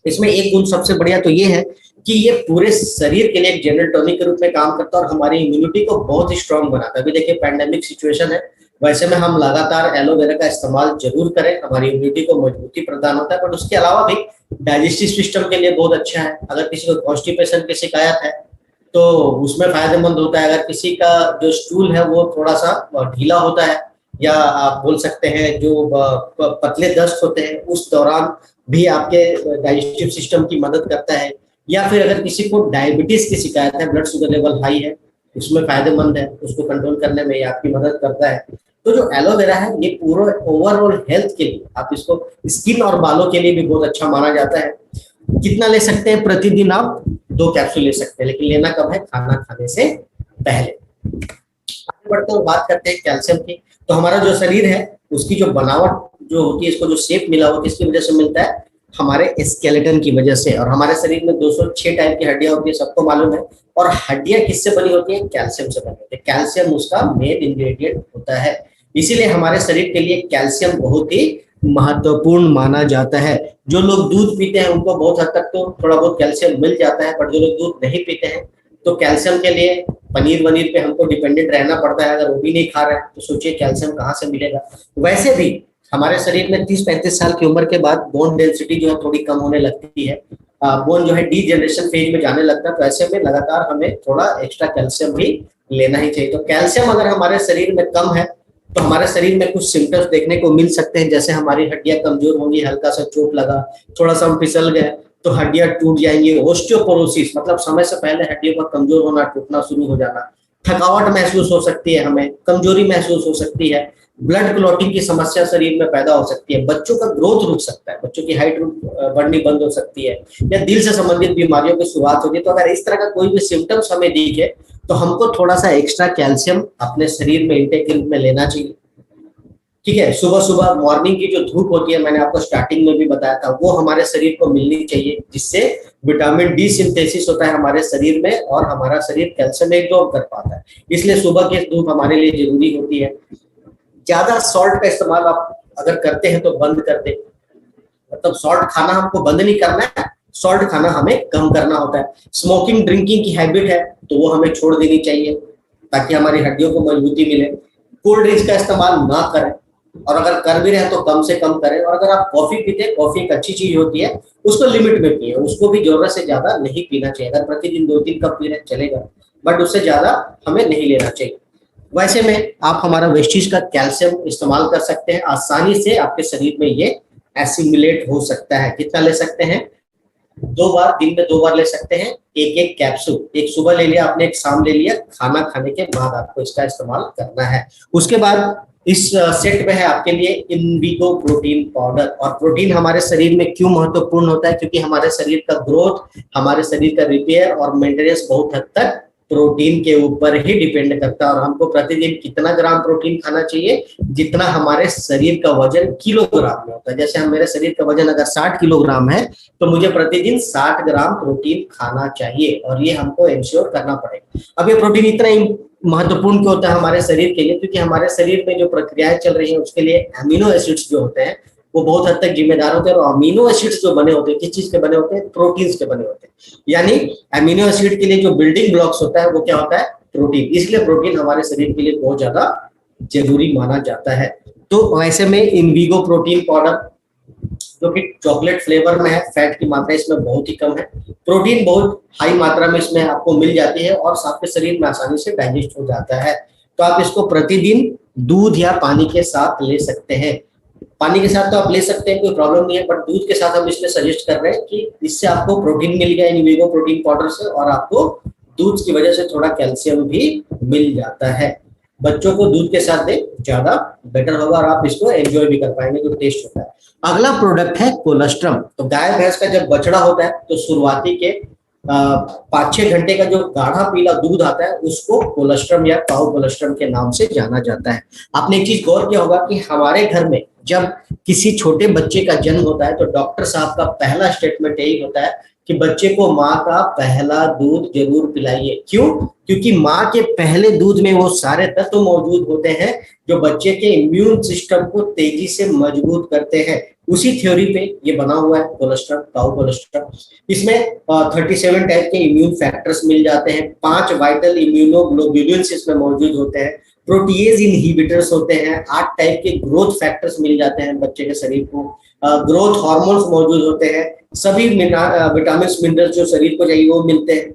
इसमें एक गुण सबसे बढ़िया तो ये है कि ये पूरे शरीर के लिए एक जनरल टॉनिक के रूप में काम करता है और हमारी इम्यूनिटी को बहुत ही स्ट्रांग बनाता है। अभी देखिए पैंडेमिक सिचुएशन है, वैसे में हम लगातार एलोवेरा का इस्तेमाल जरूर करें, हमारी इम्यूनिटी को मजबूती प्रदान होता है। बट उसके अलावा भी डाइजेस्टिव सिस्टम के लिए बहुत अच्छा है। अगर किसी को कॉन्स्टिपेशन की शिकायत है तो उसमें फायदेमंद होता है। अगर किसी का जो स्टूल है वो थोड़ा सा ढीला होता है, या आप बोल सकते हैं जो पतले दस्त होते हैं, उस दौरान भी आपके डाइजेस्टिव सिस्टम की मदद करता है। या फिर अगर किसी को डायबिटीज की शिकायत है, ब्लड शुगर लेवल हाई है, उसमें फायदेमंद है, उसको कंट्रोल करने में ये आपकी मदद करता है। तो जो एलोवेरा है ये पूरा ओवरऑल हेल्थ के लिए, आप इसको स्किन और बालों के लिए भी बहुत अच्छा माना जाता है। कितना ले सकते हैं? प्रतिदिन आप 2 कैप्सूल ले सकते हैं, लेकिन लेना कब है? खाना खाने से पहले। आगे बढ़ते हैं, बात करते हैं कैल्शियम की। तो हमारा जो शरीर है उसकी जो बनावट जो होती है, इसको जो शेप मिला वो किसकी वजह से मिलता है? हमारे स्केलेटन की वजह से। और हमारे शरीर में 206 टाइप की हड्डियां होती है, सबको मालूम है। और हड्डियां किससे बनी होती है? कैल्शियम से बनी होती है। कैल्शियम उसका मेन इंग्रेडिएंट होता है, इसीलिए हमारे शरीर के लिए कैल्शियम बहुत ही महत्वपूर्ण माना जाता है। जो लोग दूध पीते हैं उनको बहुत हद तक तो थोड़ा बहुत कैल्शियम मिल जाता है, पर जो लोग दूध नहीं पीते हैं तो कैल्शियम के लिए पनीर वनीर पे हमको डिपेंडेंट रहना पड़ता है। अगर वो भी नहीं खा रहे हैं तो सोचिए कैल्शियम कहाँ से मिलेगा। वैसे भी हमारे शरीर में 30-35 साल की उम्र के बाद बोन डेंसिटी जो है थोड़ी कम होने लगती है, बोन जो है डी जनरेशन फेज में जाने लगता है। तो ऐसे में लगातार हमें थोड़ा एक्स्ट्रा कैल्शियम भी लेना ही चाहिए। तो कैल्शियम अगर हमारे शरीर में कम है तो हमारे शरीर में कुछ सिम्टम्स देखने को मिल सकते हैं, जैसे हमारी हड्डियां कमजोर होंगी, हल्का सा चोट लगा, थोड़ा सा हम फिसल गए तो हड्डियां टूट जाएंगी, ओस्टियोपोरोसिस मतलब समय से पहले हड्डियों का कमजोर होना, टूटना शुरू हो जाना, थकावट महसूस हो सकती है, हमें कमजोरी महसूस हो सकती है, ब्लड क्लॉटिंग की समस्या शरीर में पैदा हो सकती है, बच्चों का ग्रोथ रुक सकता है, बच्चों की हाइट बढ़नी बंद हो सकती है, या दिल से संबंधित बीमारियों की शुरुआत होगी। तो अगर इस तरह का कोई भी सिम्टम्स हमें दिखे तो हमको थोड़ा सा एक्स्ट्रा कैल्शियम अपने शरीर में इंटेक के रूप में लेना चाहिए। ठीक है, सुबह सुबह मॉर्निंग की जो धूप होती है, मैंने आपको स्टार्टिंग में भी बताया था, वो हमारे शरीर को मिलनी चाहिए, जिससे विटामिन डी सिंथेसिस होता है हमारे शरीर में और हमारा शरीर कैल्शियम एब्जॉर्ब कर पाता है। इसलिए सुबह की धूप हमारे लिए जरूरी होती है। ज्यादा सॉल्ट का इस्तेमाल आप अगर करते हैं तो बंद कर दे, मतलब सॉल्ट खाना हमको बंद नहीं करना है, सॉल्ट खाना हमें कम करना होता है। स्मोकिंग ड्रिंकिंग की हैबिट है तो वो हमें छोड़ देनी चाहिए ताकि हमारी हड्डियों को मजबूती मिले। कोल्ड ड्रिंक्स का इस्तेमाल ना करें, और अगर कर भी रहे तो कम से कम करें। और अगर आप कॉफी पीते हैं, कॉफी एक अच्छी चीज होती है, उसको लिमिट में पिए, उसको भी जरूरत से ज्यादा नहीं पीना चाहिए। अगर प्रतिदिन 2-3 कप पी रहे चलेगा, बट उससे ज्यादा हमें नहीं लेना चाहिए। वैसे में आप हमारा वेस्टीज का कैल्शियम इस्तेमाल कर सकते हैं, आसानी से आपके शरीर में ये एसिमिलेट हो सकता है। कितना ले सकते हैं? 2 बार, दिन में 2 बार ले सकते हैं, एक कैप्सूल, एक सुबह ले लिया आपने, एक शाम ले लिया, खाना खाने के बाद आपको इसका इस्तेमाल करना है। उसके बाद इस सेट में है आपके लिए इनविगो प्रोटीन पाउडर। और प्रोटीन हमारे शरीर में क्यों महत्वपूर्ण होता है? क्योंकि हमारे शरीर का ग्रोथ, हमारे शरीर का रिपेयर और मेंटेनेंस बहुत हद तक प्रोटीन के ऊपर ही डिपेंड करता है। और हमको प्रतिदिन कितना ग्राम प्रोटीन खाना चाहिए? जितना हमारे शरीर का वजन किलोग्राम में होता है। जैसे हम, मेरे शरीर का वजन अगर 60 किलोग्राम है तो मुझे प्रतिदिन 60 ग्राम प्रोटीन खाना चाहिए, और ये हमको इंश्योर करना पड़ेगा। अब ये प्रोटीन इतना महत्वपूर्ण क्यों होता है हमारे शरीर के लिए? क्योंकि हमारे शरीर में जो प्रक्रियाएं चल रही हैं उसके लिए अमीनो एसिड्स जो होते हैं वो बहुत हद तक जिम्मेदार होते हैं। और अमीनो एसिड्स जो बने होते हैं किस चीज के बने होते हैं? प्रोटीन्स के बने होते हैं। यानी अमीनो एसिड के लिए जो बिल्डिंग ब्लॉक्स होता है वो क्या होता है? प्रोटीन। इसलिए प्रोटीन हमारे शरीर के लिए बहुत ज्यादा जरूरी माना जाता है। तो वैसे में इनविगो प्रोटीन पाउडर जो कि चॉकलेट फ्लेवर में है, फैट की मात्रा इसमें बहुत ही कम है, प्रोटीन बहुत हाई मात्रा में इसमें आपको मिल जाती है और आपके शरीर में आसानी से डाइजेस्ट हो जाता है। तो आप इसको प्रतिदिन दूध या पानी के साथ ले सकते हैं। पानी के साथ तो आप ले सकते हैं, कोई प्रॉब्लम नहीं है, बट दूध के साथ हम इसलिए सजेस्ट कर रहे हैं कि इससे आपको प्रोटीन मिल गया इनविगो प्रोटीन पाउडर से, और आपको दूध की वजह से थोड़ा कैल्शियम भी मिल जाता है। बच्चों को दूध के साथ दें, ज्यादा बेटर होगा और आप इसको एंजॉय भी कर पाएंगे जो टेस्ट होता है। अगला प्रोडक्ट है कोलेस्ट्रम। तो गाय भैंस का जब बछड़ा होता है तो शुरुआती के 5-6 घंटे का जो गाढ़ा पीला दूध आता है उसको कोलेस्ट्रम या काउ कोलेस्ट्रम के नाम से जाना जाता है। आपने एक चीज गौर किया होगा कि हमारे घर में जब किसी छोटे बच्चे का जन्म होता है तो डॉक्टर साहब का पहला स्टेटमेंट यही होता है कि बच्चे को माँ का पहला दूध जरूर पिलाइए। क्यों? क्योंकि माँ के पहले दूध में वो सारे तत्व मौजूद होते हैं जो बच्चे के इम्यून सिस्टम को तेजी से मजबूत करते हैं। उसी थ्योरी पे ये बना हुआ है कोलेस्ट्रॉल, काउ कोलेस्ट्रॉल। इसमें 37 टाइप के इम्यून फैक्टर्स मिल जाते हैं, 5 वाइटल इम्यूनोग्लोबुलिन्स इसमें मौजूद होते हैं, प्रोटीएज इनहिबिटर्स होते हैं, 8 टाइप के ग्रोथ फैक्टर्स मिल जाते हैं बच्चे के शरीर को, ग्रोथ हार्मोन्स मौजूद होते हैं, सभी विटामिन मिनरल्स जो शरीर को चाहिए वो मिलते हैं।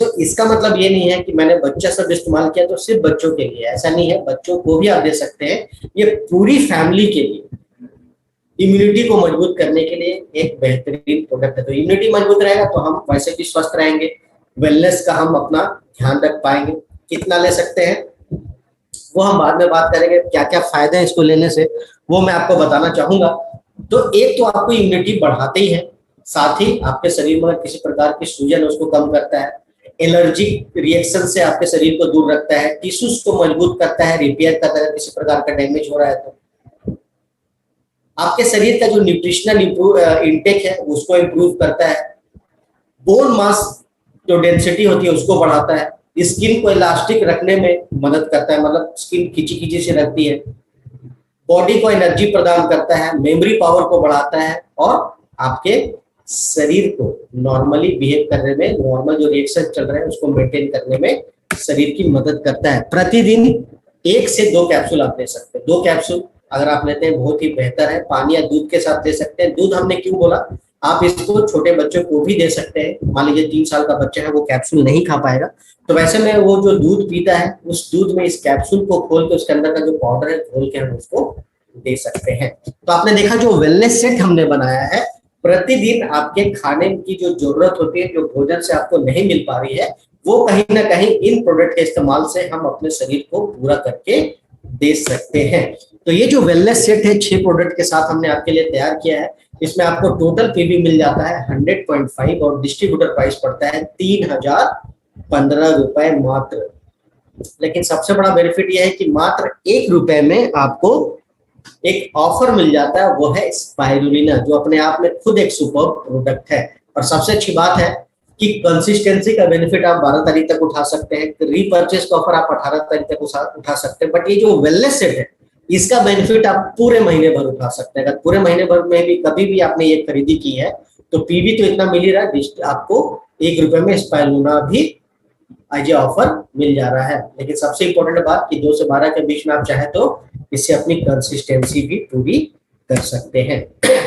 तो इसका मतलब ये नहीं है कि मैंने बच्चा सब इस्तेमाल किया तो सिर्फ बच्चों के लिए, ऐसा नहीं है, बच्चों को भी आप दे सकते हैं। ये पूरी फैमिली के लिए इम्यूनिटी को मजबूत करने के लिए एक बेहतरीन प्रोडक्ट है। तो इम्यूनिटी मजबूत रहेगा तो हम वैसे भी स्वस्थ रहेंगे, वेलनेस का हम अपना ध्यान रख पाएंगे। कितना ले सकते हैं वो हम बाद में बात करेंगे, क्या क्या फायदे हैं इसको लेने से वो मैं आपको बताना चाहूंगा। तो एक तो आपको इम्यूनिटी बढ़ाते ही है, साथ ही आपके शरीर में किसी प्रकार की सूजन उसको कम करता है, एलर्जिक रिएक्शन से आपके शरीर को दूर रखता है, टिश्यूज को मजबूत करता है, रिपेयर करता है किसी प्रकार का डैमेज हो रहा है तो। आपके शरीर का जो न्यूट्रिशनल इंटेक है उसको इम्प्रूव करता है, बोन मास जो डेंसिटी होती है उसको बढ़ाता है, स्किन को इलास्टिक रखने में मदद करता है, मतलब स्किन खिंची खिंची से रखती है, बॉडी को एनर्जी प्रदान करता है, मेमोरी पावर को बढ़ाता है और आपके शरीर को नॉर्मली बिहेव करने में, नॉर्मल जो रिएक्शन चल रहे हैं उसको मेंटेन करने में शरीर की मदद करता है। प्रतिदिन 1 से 2 कैप्सूल आप ले सकते हैं। 2 कैप्सूल अगर आप लेते हैं बहुत ही बेहतर है, पानी या दूध के साथ ले सकते हैं। दूध हमने क्यों बोला, आप इसको छोटे बच्चों को भी दे सकते हैं। मान लीजिए 3 साल का बच्चा है, वो कैप्सूल नहीं खा पाएगा तो वैसे में वो जो दूध पीता है उस दूध में इस कैप्सूल को खोल के उसके अंदर का जो पाउडर है खोल के हम उसको दे सकते हैं। तो आपने देखा जो वेलनेस सेट हमने बनाया है, प्रतिदिन आपके खाने की जो जरूरत होती है, जो भोजन से आपको नहीं मिल पा रही है, वो कहीं ना कहीं इन प्रोडक्ट के इस्तेमाल से हम अपने शरीर को पूरा करके दे सकते हैं। तो ये जो वेलनेस सेट है 6 प्रोडक्ट के साथ हमने आपके लिए तैयार किया है। इसमें आपको टोटल पीवी मिल जाता है 100.5 और डिस्ट्रीब्यूटर प्राइस पड़ता है 3015 रुपए मात्र। लेकिन सबसे बड़ा बेनिफिट यह है कि मात्र 1 रुपए में आपको एक ऑफर मिल जाता है, वो है स्पाइरुलिना, जो अपने आप में खुद एक सुपर प्रोडक्ट है। और सबसे अच्छी बात है कि कंसिस्टेंसी का बेनिफिट आप 12 तारीख तक उठा सकते हैं, रीपर्चेस का ऑफर आप 18 तारीख तक उठा सकते हैं। बट ये जो वेलनेस सेट है इसका बेनिफिट आप पूरे महीने भर उठा सकते हैं। अगर पूरे महीने भर में भी कभी भी आपने ये खरीदी की है तो पीवी तो इतना मिल ही रहा है, आपको 1 रुपए में स्पाइरुलिना भी आज ऑफर मिल जा रहा है। लेकिन सबसे इंपॉर्टेंट बात कि 2 से 12 के बीच में आप चाहे तो इससे अपनी कंसिस्टेंसी भी पूरी कर सकते हैं।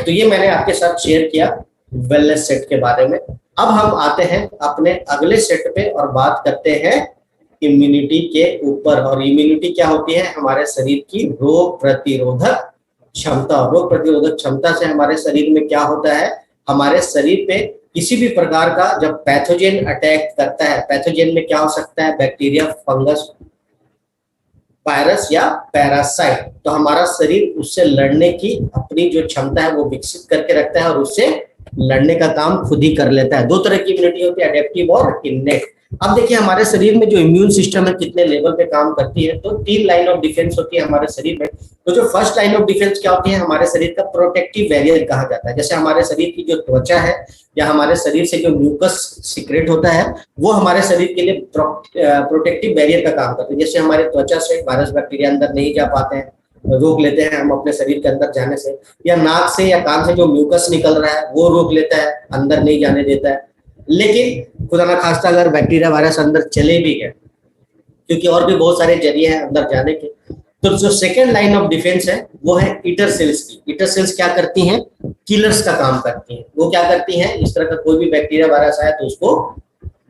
तो ये मैंने आपके साथ शेयर किया वेलनेस सेट के बारे में। अब हम आते हैं अपने अगले सेट पे और बात करते हैं इम्यूनिटी के ऊपर। और इम्यूनिटी क्या होती है, हमारे शरीर की रोग प्रतिरोधक क्षमता। रोग प्रतिरोधक क्षमता से हमारे शरीर में क्या होता है, हमारे शरीर पे किसी भी प्रकार का जब पैथोजेन अटैक करता है, पैथोजेन में क्या हो सकता है, बैक्टीरिया, फंगस, वायरस या पैरासाइट, तो हमारा शरीर उससे लड़ने की अपनी जो क्षमता है वो विकसित करके रखता है और उससे लड़ने का काम खुद ही कर लेता है। 2 तरह की इम्यूनिटी होती है, एडेप्टिव और इनेट। अब देखिए हमारे शरीर में जो इम्यून सिस्टम है कितने लेवल पे काम करती है, तो 3 लाइन ऑफ डिफेंस होती है हमारे शरीर में। तो जो फर्स्ट लाइन ऑफ डिफेंस क्या होती है, हमारे शरीर का प्रोटेक्टिव बैरियर कहा जाता है। जैसे हमारे शरीर की जो त्वचा है या हमारे शरीर से जो म्यूकस सीक्रेट होता है वो हमारे शरीर के लिए प्रोटेक्टिव बैरियर का काम करते हैं। जैसे हमारे त्वचा से वायरस बैक्टीरिया अंदर नहीं जा पाते हैं, रोक लेते हैं हम अपने शरीर के अंदर जाने से, या नाक से या कान से जो म्यूकस निकल रहा है वो रोक लेता है, अंदर नहीं जाने देता है। लेकिन खुदा ना खास्ता अगर बैक्टीरिया वायरस अंदर चले भी गए, क्योंकि और भी बहुत सारे जरिए हैं अंदर जाने के, तो जो सेकेंड लाइन ऑफ डिफेंस है वो है ईटर सेल्स की। ईटर सेल्स क्या करती हैं, किलर्स का काम करती हैं। वो क्या करती हैं, इस तरह का कोई भी बैक्टीरिया वायरस आया तो उसको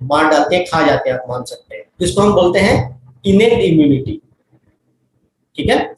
मार डालते हैं, खा जाते हैं, आप मान सकते हैं। इसको हम बोलते हैं इनेट इम्यूनिटी, ठीक है।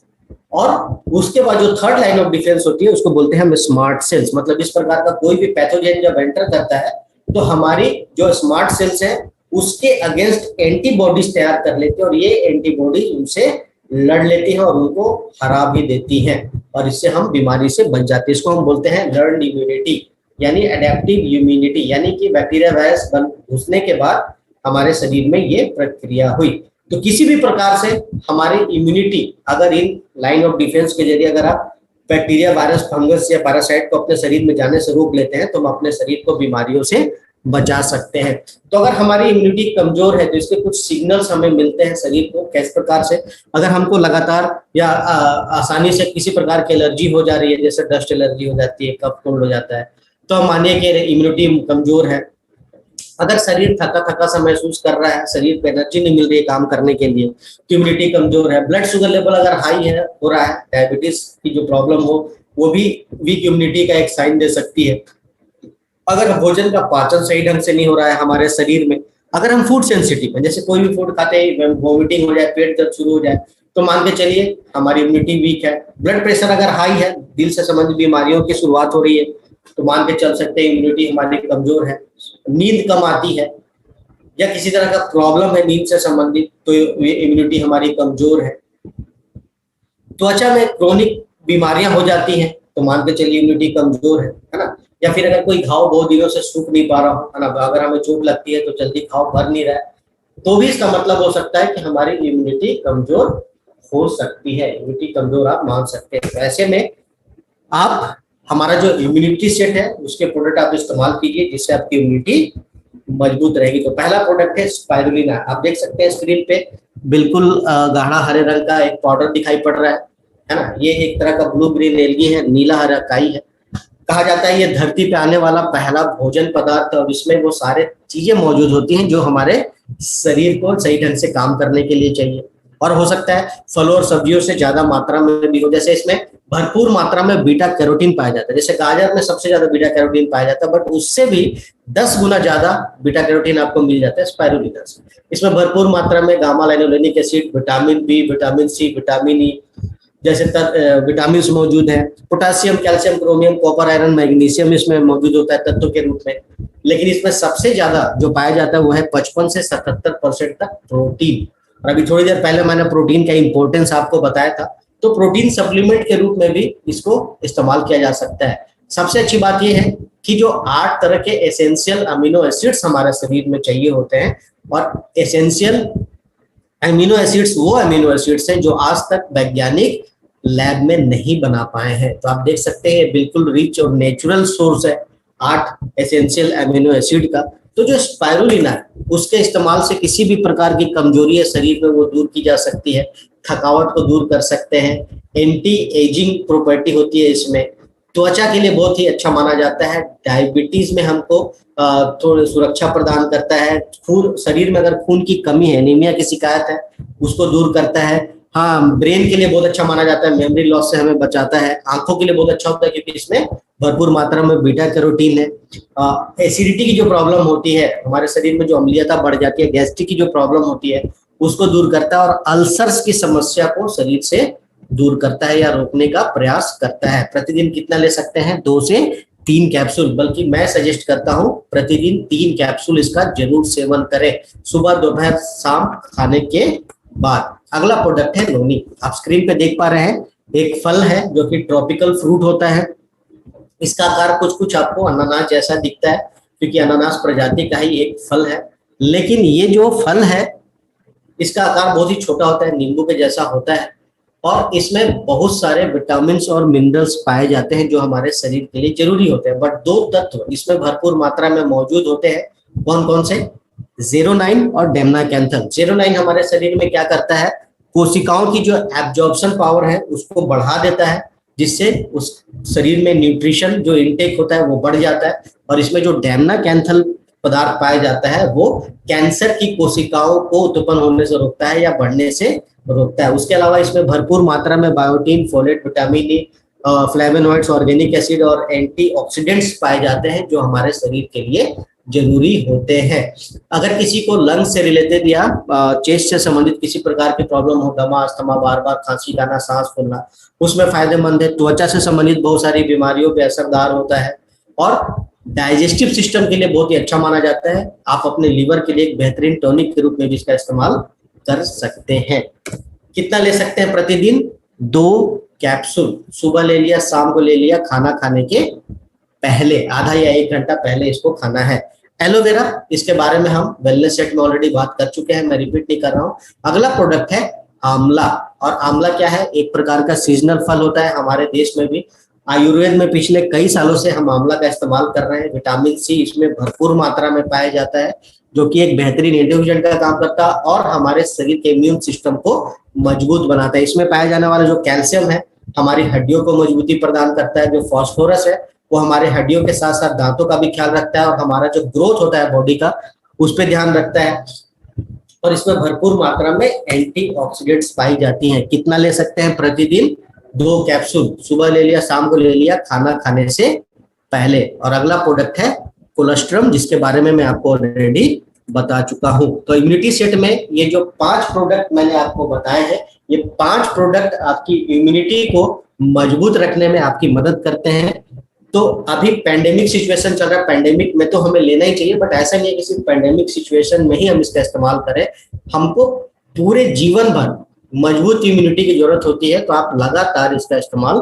और उसके बाद जो थर्ड लाइन ऑफ डिफेंस होती है उसको बोलते हैं हम स्मार्ट सेल्स। मतलब इस प्रकार का कोई भी पैथोजेन जब एंटर करता है तो हमारी जो स्मार्ट सेल्स है उसके अगेंस्ट एंटीबॉडीज तैयार कर लेते हैं और ये एंटीबॉडीज उनसे लड़ लेती हैं और उनको हरा भी देती हैं और इससे हम बीमारी से बच जाते हैं। इसको हम बोलते हैं लर्न्ड इम्यूनिटी यानी एडेप्टिव इम्यूनिटी, यानी कि बैक्टीरिया वायरस घुसने के बाद हमारे शरीर में ये प्रक्रिया हुई। तो किसी भी प्रकार से हमारी इम्यूनिटी अगर इन लाइन ऑफ डिफेंस के जरिए अगर आप बैक्टीरिया, वायरस, फंगस या पैरासाइट को अपने शरीर में जाने से रोक लेते हैं तो हम अपने शरीर को बीमारियों से बचा सकते हैं। तो अगर हमारी इम्यूनिटी कमजोर है तो इसके कुछ सिग्नल्स हमें मिलते हैं शरीर को, किस प्रकार से, अगर हमको लगातार या आसानी से किसी प्रकार की एलर्जी हो जा रही है, जैसे डस्ट एलर्जी हो जाती है, कफ कोल्ड हो जाता है, तो हम मानिए कि इम्यूनिटी कमजोर है। अगर शरीर थका थका सा महसूस कर रहा है, शरीर को एनर्जी नहीं मिल रही है काम करने के लिए, तो इम्यूनिटी कमजोर है। ब्लड शुगर लेवल अगर हाई है, हो रहा है, डायबिटीज की जो प्रॉब्लम हो, वो भी वीक इम्यूनिटी का एक साइन दे सकती है। अगर भोजन का पाचन सही ढंग से नहीं हो रहा है हमारे शरीर में, अगर हम फूड सेंसिटिव है, जैसे कोई भी फूड खाते ही वॉमिटिंग हो जाए, पेट दर्द शुरू हो जाए, तो मान के चलिए हमारी इम्यूनिटी वीक है। ब्लड प्रेशर अगर हाई है, दिल से संबंधित बीमारियों की शुरुआत हो रही है, तो मान के चल सकते हैं इम्यूनिटी हमारी कमजोर है। नींद कम आती है या किसी तरह का प्रॉब्लम है नींद से संबंधित, तो इम्यूनिटी हमारी कमजोर है। त्वचा में क्रोनिक बीमारियां हो जाती हैं, तो मान के चलिए इम्यूनिटी कमजोर है ना। या फिर अगर कोई घाव बहुत दिनों से सूख नहीं पा रहा हो, है ना, अगर हमें चोट लगती है तो जल्दी घाव भर नहीं रहा है, तो भी इसका मतलब हो सकता है कि हमारी इम्यूनिटी कमजोर हो सकती है। इम्यूनिटी कमजोर आप मान सकते हैं। तो ऐसे में आप हमारा जो इम्यूनिटी सेट है उसके प्रोडक्ट आप इस्तेमाल कीजिए, जिससे आपकी इम्यूनिटी मजबूत रहेगी। तो पहला प्रोडक्ट है स्पाइरुलिना। आप देख सकते हैं स्क्रीन पे बिल्कुल गाढ़ा हरे रंग का एक पाउडर दिखाई पड़ रहा है ना। ये एक तरह का ब्लू ग्रीन एल्गी है, नीला हरा काई है। कहा जाता है ये धरती पे आने वाला पहला भोजन पदार्थ है और इसमें वो सारे चीजें मौजूद होती हैं जो हमारे शरीर को सही ढंग से काम करने के लिए चाहिए। और हो सकता है फलों और सब्जियों से ज्यादा मात्रा में भी हो, जैसे इसमें भरपूर मात्रा में बीटा कैरोटीन पाया जाता है। जैसे गाजर में सबसे ज्यादा बीटा कैरोटीन पाया जाता है, बट उससे भी 10 गुना ज्यादा बीटा कैरोटीन आपको मिल जाता है स्पाइरुलिना से। इसमें भरपूर मात्रा में gamma linolenic acid, vitamin B, vitamin C, vitamin E जैसे विटामिन मौजूद है। Potassium, calcium, chromium, copper, iron, magnesium इसमें मौजूद होता है तत्व के रूप में। लेकिन इसमें सबसे ज्यादा जो पाया जाता है वो है 55 से 77% तक प्रोटीन। और अभी थोड़ी देर पहले मैंने प्रोटीन का इंपॉर्टेंस आपको बताया था, तो प्रोटीन सप्लीमेंट के रूप में भी इसको इस्तेमाल किया जा सकता है। सबसे अच्छी बात यह है कि जो 8 तरह के एसेंशियल अमीनो एसिड्स हमारे शरीर में चाहिए होते हैं, और एसेंशियल अमीनो एसिड्स वो अमीनो एसिड्स हैं जो आज तक वैज्ञानिक लैब में नहीं बना पाए हैं। तो आप देख सकते हैं बिल्कुल रिच और नेचुरल सोर्स है 8 एसेंशियल अमीनो एसिड का। तो जो स्पाइरुलिना है उसके इस्तेमाल से किसी भी प्रकार की कमजोरी है शरीर में वो दूर की जा सकती है, थकावट को दूर कर सकते हैं, एंटी एजिंग प्रॉपर्टी होती है इसमें, त्वचा के लिए बहुत ही अच्छा माना जाता है, डायबिटीज में हमको थोड़ी सुरक्षा प्रदान करता है, खून शरीर में अगर खून की कमी है, एनीमिया की शिकायत है, उसको दूर करता है। हाँ, ब्रेन के लिए बहुत अच्छा माना जाता है, मेमोरी लॉस से हमें बचाता है। आंखों के लिए बहुत अच्छा होता है क्योंकि इसमें भरपूर मात्रा में बीटा कैरोटीन है। एसिडिटी की जो प्रॉब्लम होती है, हमारे शरीर में जो अम्लीयता बढ़ जाती है, गैस्ट्रिक की जो प्रॉब्लम होती है, उसको दूर करता है और अल्सर्स की समस्या को शरीर से दूर करता है या रोकने का प्रयास करता है। प्रतिदिन कितना ले सकते हैं? 2 से 3 कैप्सूल, बल्कि मैं सजेस्ट करता हूं प्रतिदिन 3 कैप्सूल इसका जरूर सेवन करें, सुबह, दोपहर, शाम खाने के बाद। अगला प्रोडक्ट है नोनी। आप स्क्रीन पे देख पा रहे हैं एक फल है जो कि ट्रॉपिकल फ्रूट होता है। इसका आकार कुछ कुछ आपको अनानास जैसा दिखता है क्योंकि अनानास प्रजाति का ही एक फल है, लेकिन ये जो फल है इसका आकार बहुत ही छोटा होता है, नींबू के जैसा होता है, और इसमें बहुत सारे विटामिन और मिनरल्स पाए जाते हैं जो हमारे शरीर के लिए जरूरी होते हैं। बट 2 तत्व इसमें भरपूर मात्रा में मौजूद होते हैं। कौन कौन से? ज़ेरोनाइन और डेमनाकैंथल। ज़ेरोनाइन हमारे शरीर में क्या करता है? कोशिकाओं की जो एब्जॉर्प्शन पावर है उसको बढ़ा देता है, जिससे उस शरीर में न्यूट्रिशन जो इनटेक होता है वो बढ़ जाता है। और इसमें जो डेमनाकैंथल पदार्थ पाया जाता है वो कैंसर की कोशिकाओं को उत्पन्न होने से रोकता है या बढ़ने से रोकता है। उसके अलावा इसमें भरपूर मात्रा में biotin, folate, vitamin E, flavonoids, organic acid और एंटीऑक्सीडेंट्स पाए जाते हैं जो हमारे शरीर के लिए जरूरी होते हैं। अगर किसी को लंग्स से रिलेटेड या चेस्ट से संबंधित किसी प्रकार की प्रॉब्लम हो, दमा, अस्थमा, बार बार खांसी आना, सांस फूलना, उसमें फायदेमंद है। त्वचा से संबंधित बहुत सारी बीमारियों पे असरदार होता है और डाइजेस्टिव सिस्टम के लिए बहुत ही अच्छा माना जाता है। आप अपने लीवर के लिए एक बेहतरीन टॉनिक के रूप में भी इसका इस्तेमाल कर सकते हैं। कितना ले सकते हैं प्रतिदिन? 2 कैप्सूल, सुबह ले लिया, शाम को ले लिया, खाना खाने के पहले आधा या 1 घंटा पहले इसको खाना है। एलोवेरा, इसके बारे में हम वेलनेस सेट में ऑलरेडी बात कर चुके हैं, मैं रिपीट नहीं कर रहा हूँ। अगला प्रोडक्ट है आंवला। और आंवला क्या है? एक प्रकार का सीजनल फल होता है हमारे देश में भी। आयुर्वेद में पिछले कई सालों से हम आंवला का इस्तेमाल कर रहे हैं। विटामिन सी इसमें भरपूर मात्रा में पाया जाता है, जो कि एक बेहतरीन एंटीऑक्सीडेंट का काम करता है और हमारे शरीर के इम्यून सिस्टम को मजबूत बनाता है। इसमें पाया जाने वाला जो कैल्शियम है हमारी हड्डियों को मजबूती प्रदान करता है। जो फॉस्फोरस है वो हमारे हड्डियों के साथ साथ दांतों का भी ख्याल रखता है और हमारा जो ग्रोथ होता है बॉडी का उस पर ध्यान रखता है। और इसमें भरपूर मात्रा में एंटीऑक्सीडेंट्स पाई जाती हैं। कितना ले सकते हैं? प्रतिदिन 2 कैप्सूल, सुबह ले लिया, शाम को ले लिया, खाना खाने से पहले। और अगला प्रोडक्ट है कोलेस्ट्रम, जिसके बारे में मैं आपको ऑलरेडी बता चुका हूं। तो इम्यूनिटी सेट में ये जो 5 प्रोडक्ट मैंने आपको बताए हैं, ये 5 प्रोडक्ट आपकी इम्यूनिटी को मजबूत रखने में आपकी मदद करते हैं। तो अभी पैंडेमिक सिचुएशन चल रहा है, पैंडेमिक में तो हमें लेना ही चाहिए, बट ऐसा नहीं है कि सिर्फ पैंडेमिक सिचुएशन में ही हम इसका इस्तेमाल करें। हमको पूरे जीवन भर मजबूत इम्यूनिटी की जरूरत होती है, तो आप लगातार इसका इस्तेमाल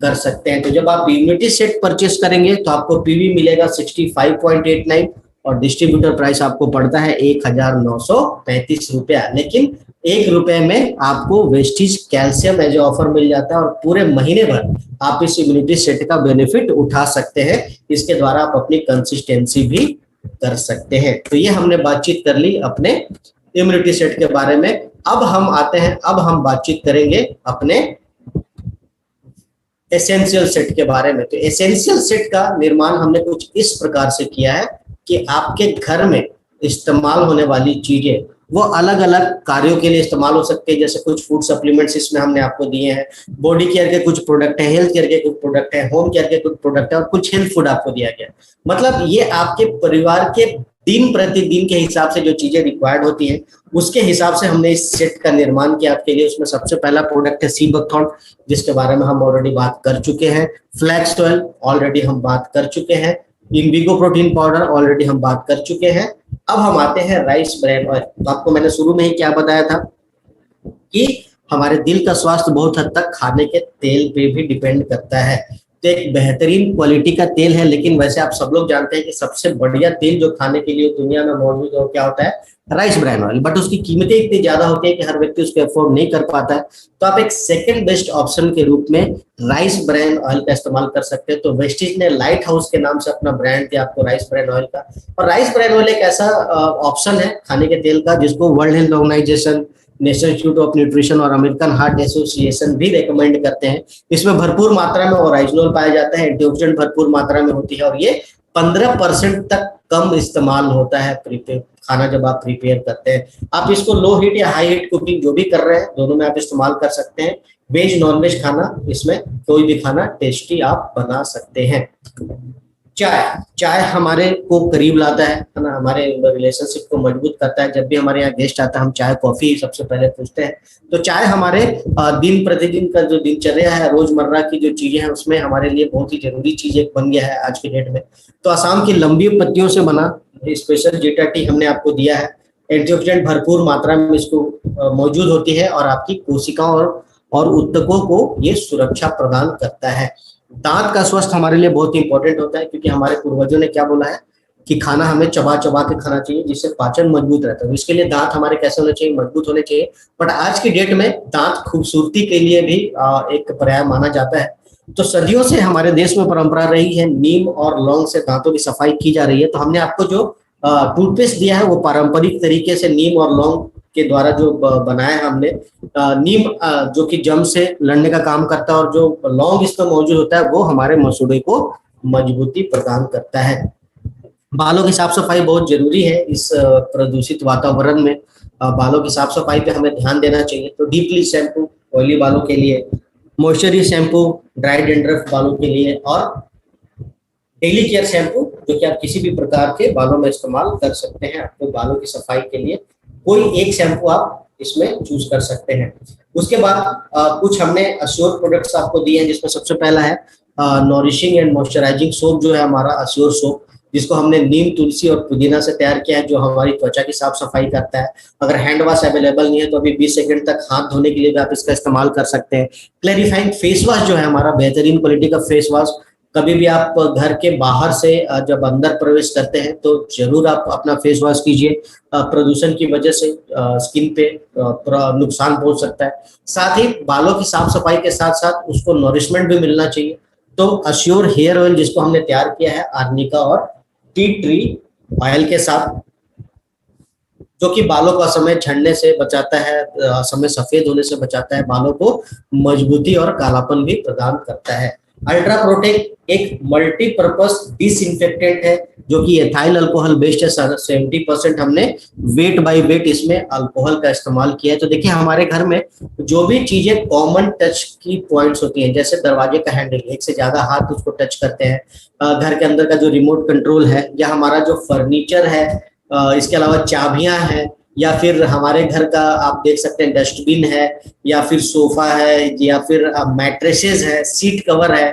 कर सकते हैं। तो जब आप इम्यूनिटी सेट परचेस करेंगे तो आपको पीवी मिलेगा 65.89 और डिस्ट्रीब्यूटर प्राइस आपको पड़ता है 1935 रुपया। लेकिन 1 रुपए में आपको वेस्टीज कैल्शियम एज ऑफर मिल जाता है और पूरे महीने भर आप इस इम्यूनिटी सेट का बेनिफिट उठा सकते हैं। इसके द्वारा आप अपनी कंसिस्टेंसी भी कर सकते हैं। तो ये हमने बातचीत कर ली अपने इम्यूनिटी सेट के बारे में। अब हम आते हैं, अब हम बातचीत करेंगे अपने एसेंशियल सेट के बारे में। तो एसेंशियल सेट का निर्माण हमने कुछ इस प्रकार से किया है कि आपके घर में इस्तेमाल होने वाली चीजें वो अलग अलग कार्यों के लिए इस्तेमाल हो सकते हैं। जैसे कुछ फूड सप्लीमेंट्स इसमें हमने आपको दिए हैं, बॉडी केयर के कुछ प्रोडक्ट हैं, हेल्थ केयर के कुछ प्रोडक्ट हैं, होम केयर के कुछ प्रोडक्ट हैं और कुछ हेल्थ फूड आपको दिया गया। मतलब ये आपके परिवार के दिन प्रतिदिन के हिसाब से जो चीजें रिक्वायर्ड होती हैं उसके हिसाब से हमने इस सेट का निर्माण किया आपके लिए। उसमें सबसे पहला प्रोडक्ट है सी बकथॉर्न, जिसके बारे में हम ऑलरेडी बात कर चुके हैं। फ्लैक्स ऑयल ऑलरेडी हम बात कर चुके हैं। इंडिगो प्रोटीन पाउडर ऑलरेडी हम बात कर चुके हैं। अब हम आते हैं राइस ब्रान ऑयल। तो आपको मैंने शुरू में ही क्या बताया था कि हमारे दिल का स्वास्थ्य बहुत हद तक खाने के तेल पे भी डिपेंड करता है। तो एक बेहतरीन क्वालिटी का तेल है, लेकिन वैसे आप सब लोग जानते हैं कि सबसे बढ़िया तेल जो खाने के लिए दुनिया में मौजूद है वो क्या होता है? Rice bran oil. बट उसकी कीमतें इतनी ज्यादा होती है कि हर व्यक्ति उसको अफोर्ड नहीं कर पाता है। तो आप एक सेकंड बेस्ट ऑप्शन के रूप में राइस ब्रान ऑयल का इस्तेमाल कर सकते हैं। तो वेस्टीज ने लाइट हाउस के नाम से अपना ब्रांड दिया आपको राइस ब्रान ऑयल का। और राइस ब्रान ऑयल एक ऐसा ऑप्शन है खाने के तेल का जिसको World Health Organization, National Institute of Nutrition और अमेरिकन हार्ट एसोसिएशन भी रेकमेंड करते हैं। इसमें भरपूर मात्रा में ओराइजनोल पाया जाता है, एंटीऑक्सीडेंट भरपूर मात्रा में होती है और ये 15% तक कम इस्तेमाल होता है खाना जब आप प्रिपेयर करते हैं। आप इसको लो हीट या हाई हीट कुकिंग जो भी कर रहे हैं दोनों में आप इस्तेमाल कर सकते हैं। वेज नॉन वेज खाना, इसमें कोई भी खाना टेस्टी आप बना सकते हैं। चाय हमारे को करीब लाता है ना, हमारे रिलेशनशिप को मजबूत करता है। जब भी हमारे यहाँ गेस्ट आता है हम चाय कॉफी सबसे पहले पूछते हैं। तो चाय हमारे दिन प्रतिदिन का जो दिनचर्या है, रोजमर्रा की जो चीजें हैं उसमें हमारे लिए बहुत ही जरूरी चीज एक बन गया है आज के डेट में। तो असम की लंबी पत्तियों से बना स्पेशल जीटा टी हमने आपको दिया है। एंटीऑक्सीडेंट भरपूर मात्रा में इसको मौजूद होती है और आपकी कोशिकाओं और ऊतकों को ये सुरक्षा प्रदान करता है। दांत का स्वास्थ्य हमारे लिए बहुत ही इंपॉर्टेंट होता है, क्योंकि हमारे पूर्वजों ने क्या बोला है कि खाना हमें चबा चबा के खाना चाहिए जिससे पाचन मजबूत रहता है। इसके लिए दांत हमारे कैसे होने चाहिए? मजबूत होने चाहिए। बट आज की डेट में दांत खूबसूरती के लिए भी एक पर्याय माना जाता है। तो सदियों से हमारे देश में परंपरा रही है, नीम और लौंग से दांतों की सफाई की जा रही है। तो हमने आपको जो टूथपेस्ट दिया है वो पारंपरिक तरीके से नीम और लौंग के द्वारा जो बनाया है हमने। नीम जो कि जम से लड़ने का काम करता है और जो लौंग इसमें मौजूद होता है वो हमारे मसूड़े को मजबूती प्रदान करता है। बालों की साफ सफाई बहुत जरूरी है इस प्रदूषित वातावरण में। बालों की साफ सफाई पे हमें ध्यान देना चाहिए। तो डीपली शैम्पू ऑयली बालों के लिए, मॉइस्चरी शैम्पू ड्राई डेंड्रफ बालों के लिए और डेली केयर शैम्पू जो कि आप किसी भी प्रकार के बालों में इस्तेमाल कर सकते हैं। आपको बालों की सफाई के लिए कोई एक शैम्पू आप इसमें चूज कर सकते हैं। उसके बाद कुछ हमने अश्योर प्रोडक्ट्स आपको दिए हैं, जिसमें सबसे पहला है नॉरिशिंग एंड मॉइस्चराइजिंग सोप जो है हमारा अश्योर सोप, जिसको हमने नीम, तुलसी और पुदीना से तैयार किया है, जो हमारी त्वचा की साफ सफाई करता है। अगर हैंड वॉश अवेलेबल नहीं है तो अभी 20 सेकंड तक हाथ धोने के लिए भी आप इसका इस्तेमाल कर सकते हैं। क्लैरिफाइंग फेस वॉश जो है हमारा बेहतरीन क्वालिटी का फेस वॉश, कभी भी आप घर के बाहर से जब अंदर प्रवेश करते हैं तो जरूर आप अपना फेस वॉश कीजिए। प्रदूषण की वजह से स्किन पे नुकसान पहुंच सकता है। साथ ही बालों की साफ सफाई के साथ साथ उसको नॉरिशमेंट भी मिलना चाहिए। तो अश्योर हेयर ऑयल जिसको हमने तैयार किया है आर्निका और टी ट्री ऑयल के साथ, जो कि बालों को असमय झड़ने से बचाता है, असमय सफेद होने से बचाता है, बालों को मजबूती और कालापन भी प्रदान करता है। अल्ट्रा प्रोटेक्ट एक मल्टीपर्पज डिसइंफेक्टेंट है जो कि एथाइल अल्कोहल बेस्ड है। 70% हमने वेट बाय वेट इसमें अल्कोहल का इस्तेमाल किया है। तो देखिए हमारे घर में जो भी चीजें कॉमन टच की पॉइंट्स होती हैं, जैसे दरवाजे का हैंडल, एक से ज्यादा हाथ उसको टच करते हैं, घर के अंदर का जो रिमोट कंट्रोल है, या हमारा जो फर्नीचर है, इसके अलावा चाबियां हैं, या फिर हमारे घर का आप देख सकते हैं डस्टबिन है, या फिर सोफा है, या फिर मैट्रेसेस है, सीट कवर है,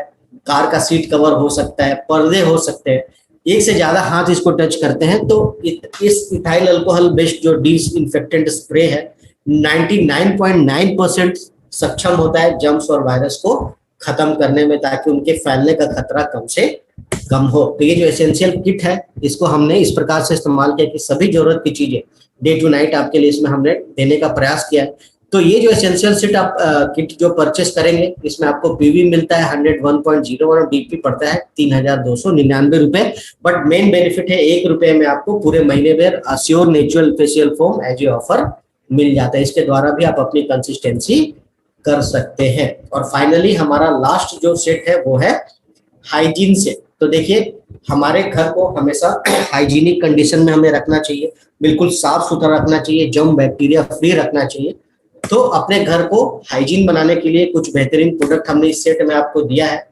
कार का सीट कवर हो सकता है, पर्दे हो सकते हैं, एक से ज्यादा हाथ इसको टच करते हैं तो इस इथाइल अल्कोहल बेस्ड जो डिसइंफेक्टेंट स्प्रे है 99.9% सक्षम होता है जर्म्स और वायरस को खत्म करने में, ताकि उनके फैलने का खतरा कम से कम हो। तो ये जो एसेंशियल किट है इसको हमने इस प्रकार से इस्तेमाल किया कि सभी जरूरत की चीजें डे टू नाइट आपके लिए इसमें हमने देने का प्रयास किया है। तो ये जो एसेंशियल सिट आप किट जो परचेस करेंगे इसमें आपको पीवी मिलता है 101.01 और डीपी पड़ता है 3299 रुपए। बट मेन बेनिफिट है 1 रुपए में आपको पूरे महीने भर assure natural facial foam as a offer मिल जाता है। इसके द्वारा भी आप अपनी कंसिस्टेंसी कर सकते हैं। और फाइनली हमारा लास्ट जो सेट है वो है हाइजीन सेट। तो देखिए हमारे घर को हमेशा हाइजीनिक कंडीशन में हमें रखना चाहिए, बिल्कुल साफ सुथरा रखना चाहिए, जर्म बैक्टीरिया फ्री रखना चाहिए। तो अपने घर को हाइजीन बनाने के लिए कुछ बेहतरीन प्रोडक्ट हमने इस सेट में आपको दिया है,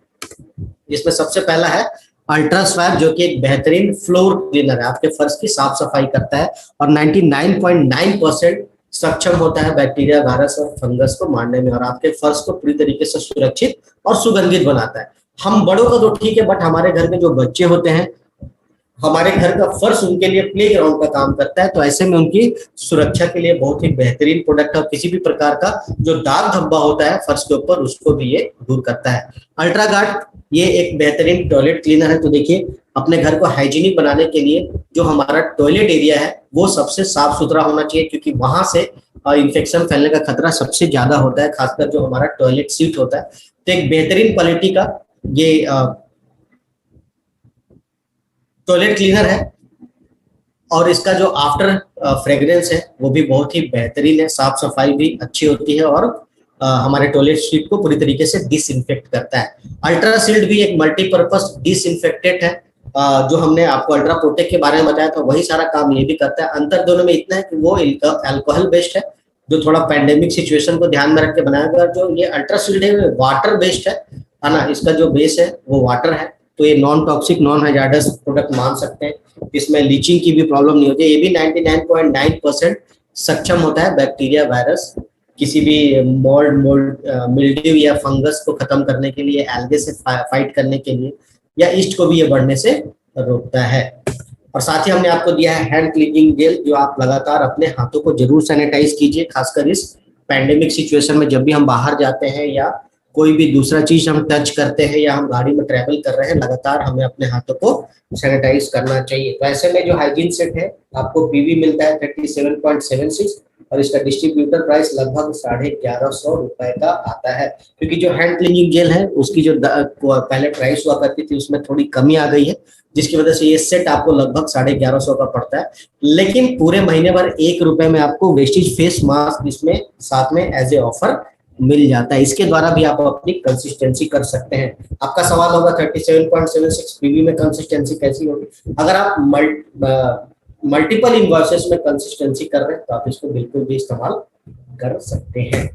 जिसमें सबसे पहला है अल्ट्रा स्वैप, जो कि एक बेहतरीन फ्लोर क्लीनर है, आपके फर्श की साफ सफाई करता है और 99.9% सक्षम होता है बैक्टीरिया, वायरस और फंगस को मारने में, और आपके फर्श को पूरी तरीके से सुरक्षित और सुगंधित बनाता है। हम बड़ों का तो ठीक है, बट हमारे घर के जो बच्चे होते हैं, हमारे घर का फर्श उनके लिए प्ले ग्राउंड का काम करता है। तो ऐसे में उनकी सुरक्षा के लिए बहुत ही बेहतरीन प्रोडक्ट है। और किसी भी प्रकार का जो दाग धब्बा होता है फर्श के ऊपर उसको भी ये दूर करता है। अल्ट्रा गार्ड ये एक बेहतरीन टॉयलेट क्लीनर है। तो देखिए अपने घर को हाइजीनिक बनाने के लिए जो हमारा टॉयलेट एरिया है वो सबसे साफ सुथरा होना चाहिए, क्योंकि वहां से इन्फेक्शन फैलने का खतरा सबसे ज्यादा होता है, खासकर जो हमारा टॉयलेट सीट होता है। तो एक बेहतरीन क्वालिटी का ये टॉयलेट क्लीनर है, और इसका जो आफ्टर फ्रेग्रेंस है वो भी बहुत ही बेहतरीन है, साफ सफाई भी अच्छी होती है और हमारे टॉयलेट सीट को पूरी तरीके से डिसइंफेक्ट करता है। अल्ट्रा सील्ड भी एक मल्टीपर्पज डिसइंफेक्टेंट है। जो हमने आपको अल्ट्रा प्रोटेक्ट के बारे में बताया था वही सारा काम ये भी करता है। अंतर दोनों में इतना है कि वो अल्कोहल बेस्ड है, जो थोड़ा पैंडेमिक सिचुएशन को ध्यान में रख के बनाया गया। जो ये अल्ट्रा सील्ड है वाटर बेस्ड है ना, इसका जो बेस है वो वाटर है। तो ये non toxic non hazards product मान सकते हैं, इसमें लीचिंग की भी प्रॉब्लम नहीं होती। ये भी 99.9% सक्षम होता है बैक्टीरिया, वायरस, किसी भी मिल्ड्यू या फंगस को खत्म करने के लिए, एल्गे से फाइट करने के लिए, या ईस्ट को भी ये बढ़ने से रोकता है। और साथ ही हमने आपको दिया है हैंड क्लीनिंग जेल, जो आप लगातार अपने हाथों को जरूर सैनिटाइज कीजिए, खासकर इस पैंडेमिक सिचुएशन में। जब भी हम बाहर जाते हैं या कोई भी दूसरा चीज हम टच करते हैं या हम गाड़ी में ट्रैवल कर रहे हैं, लगातार हमें अपने हाथों को सैनिटाइज करना चाहिए। तो ऐसे में जो हाइजीन सेट है आपको पीवी मिलता है 37.76 और इसका डिस्ट्रीब्यूटर प्राइस लगभग 1150 रुपए का आता है। क्योंकि जो हैंड क्लीनिंग जेल है उसकी जो पहले प्राइस हुआ करती थी उसमें थोड़ी कमी आ गई है, जिसकी वजह से ये सेट आपको लगभग 1150 का पड़ता है। लेकिन पूरे महीने भर 1 रुपए में आपको वेस्टिज फेस मास्क इसमें साथ में एज ए ऑफर मिल जाता है। इसके द्वारा भी आप अपनी कंसिस्टेंसी कर सकते हैं। आपका सवाल होगा 37.76 पीवी में कंसिस्टेंसी कैसी होगी? अगर आप मल्टीपल इनवॉइसेस में कंसिस्टेंसी कर रहे हैं तो आप इसको बिल्कुल भी इस्तेमाल कर सकते हैं।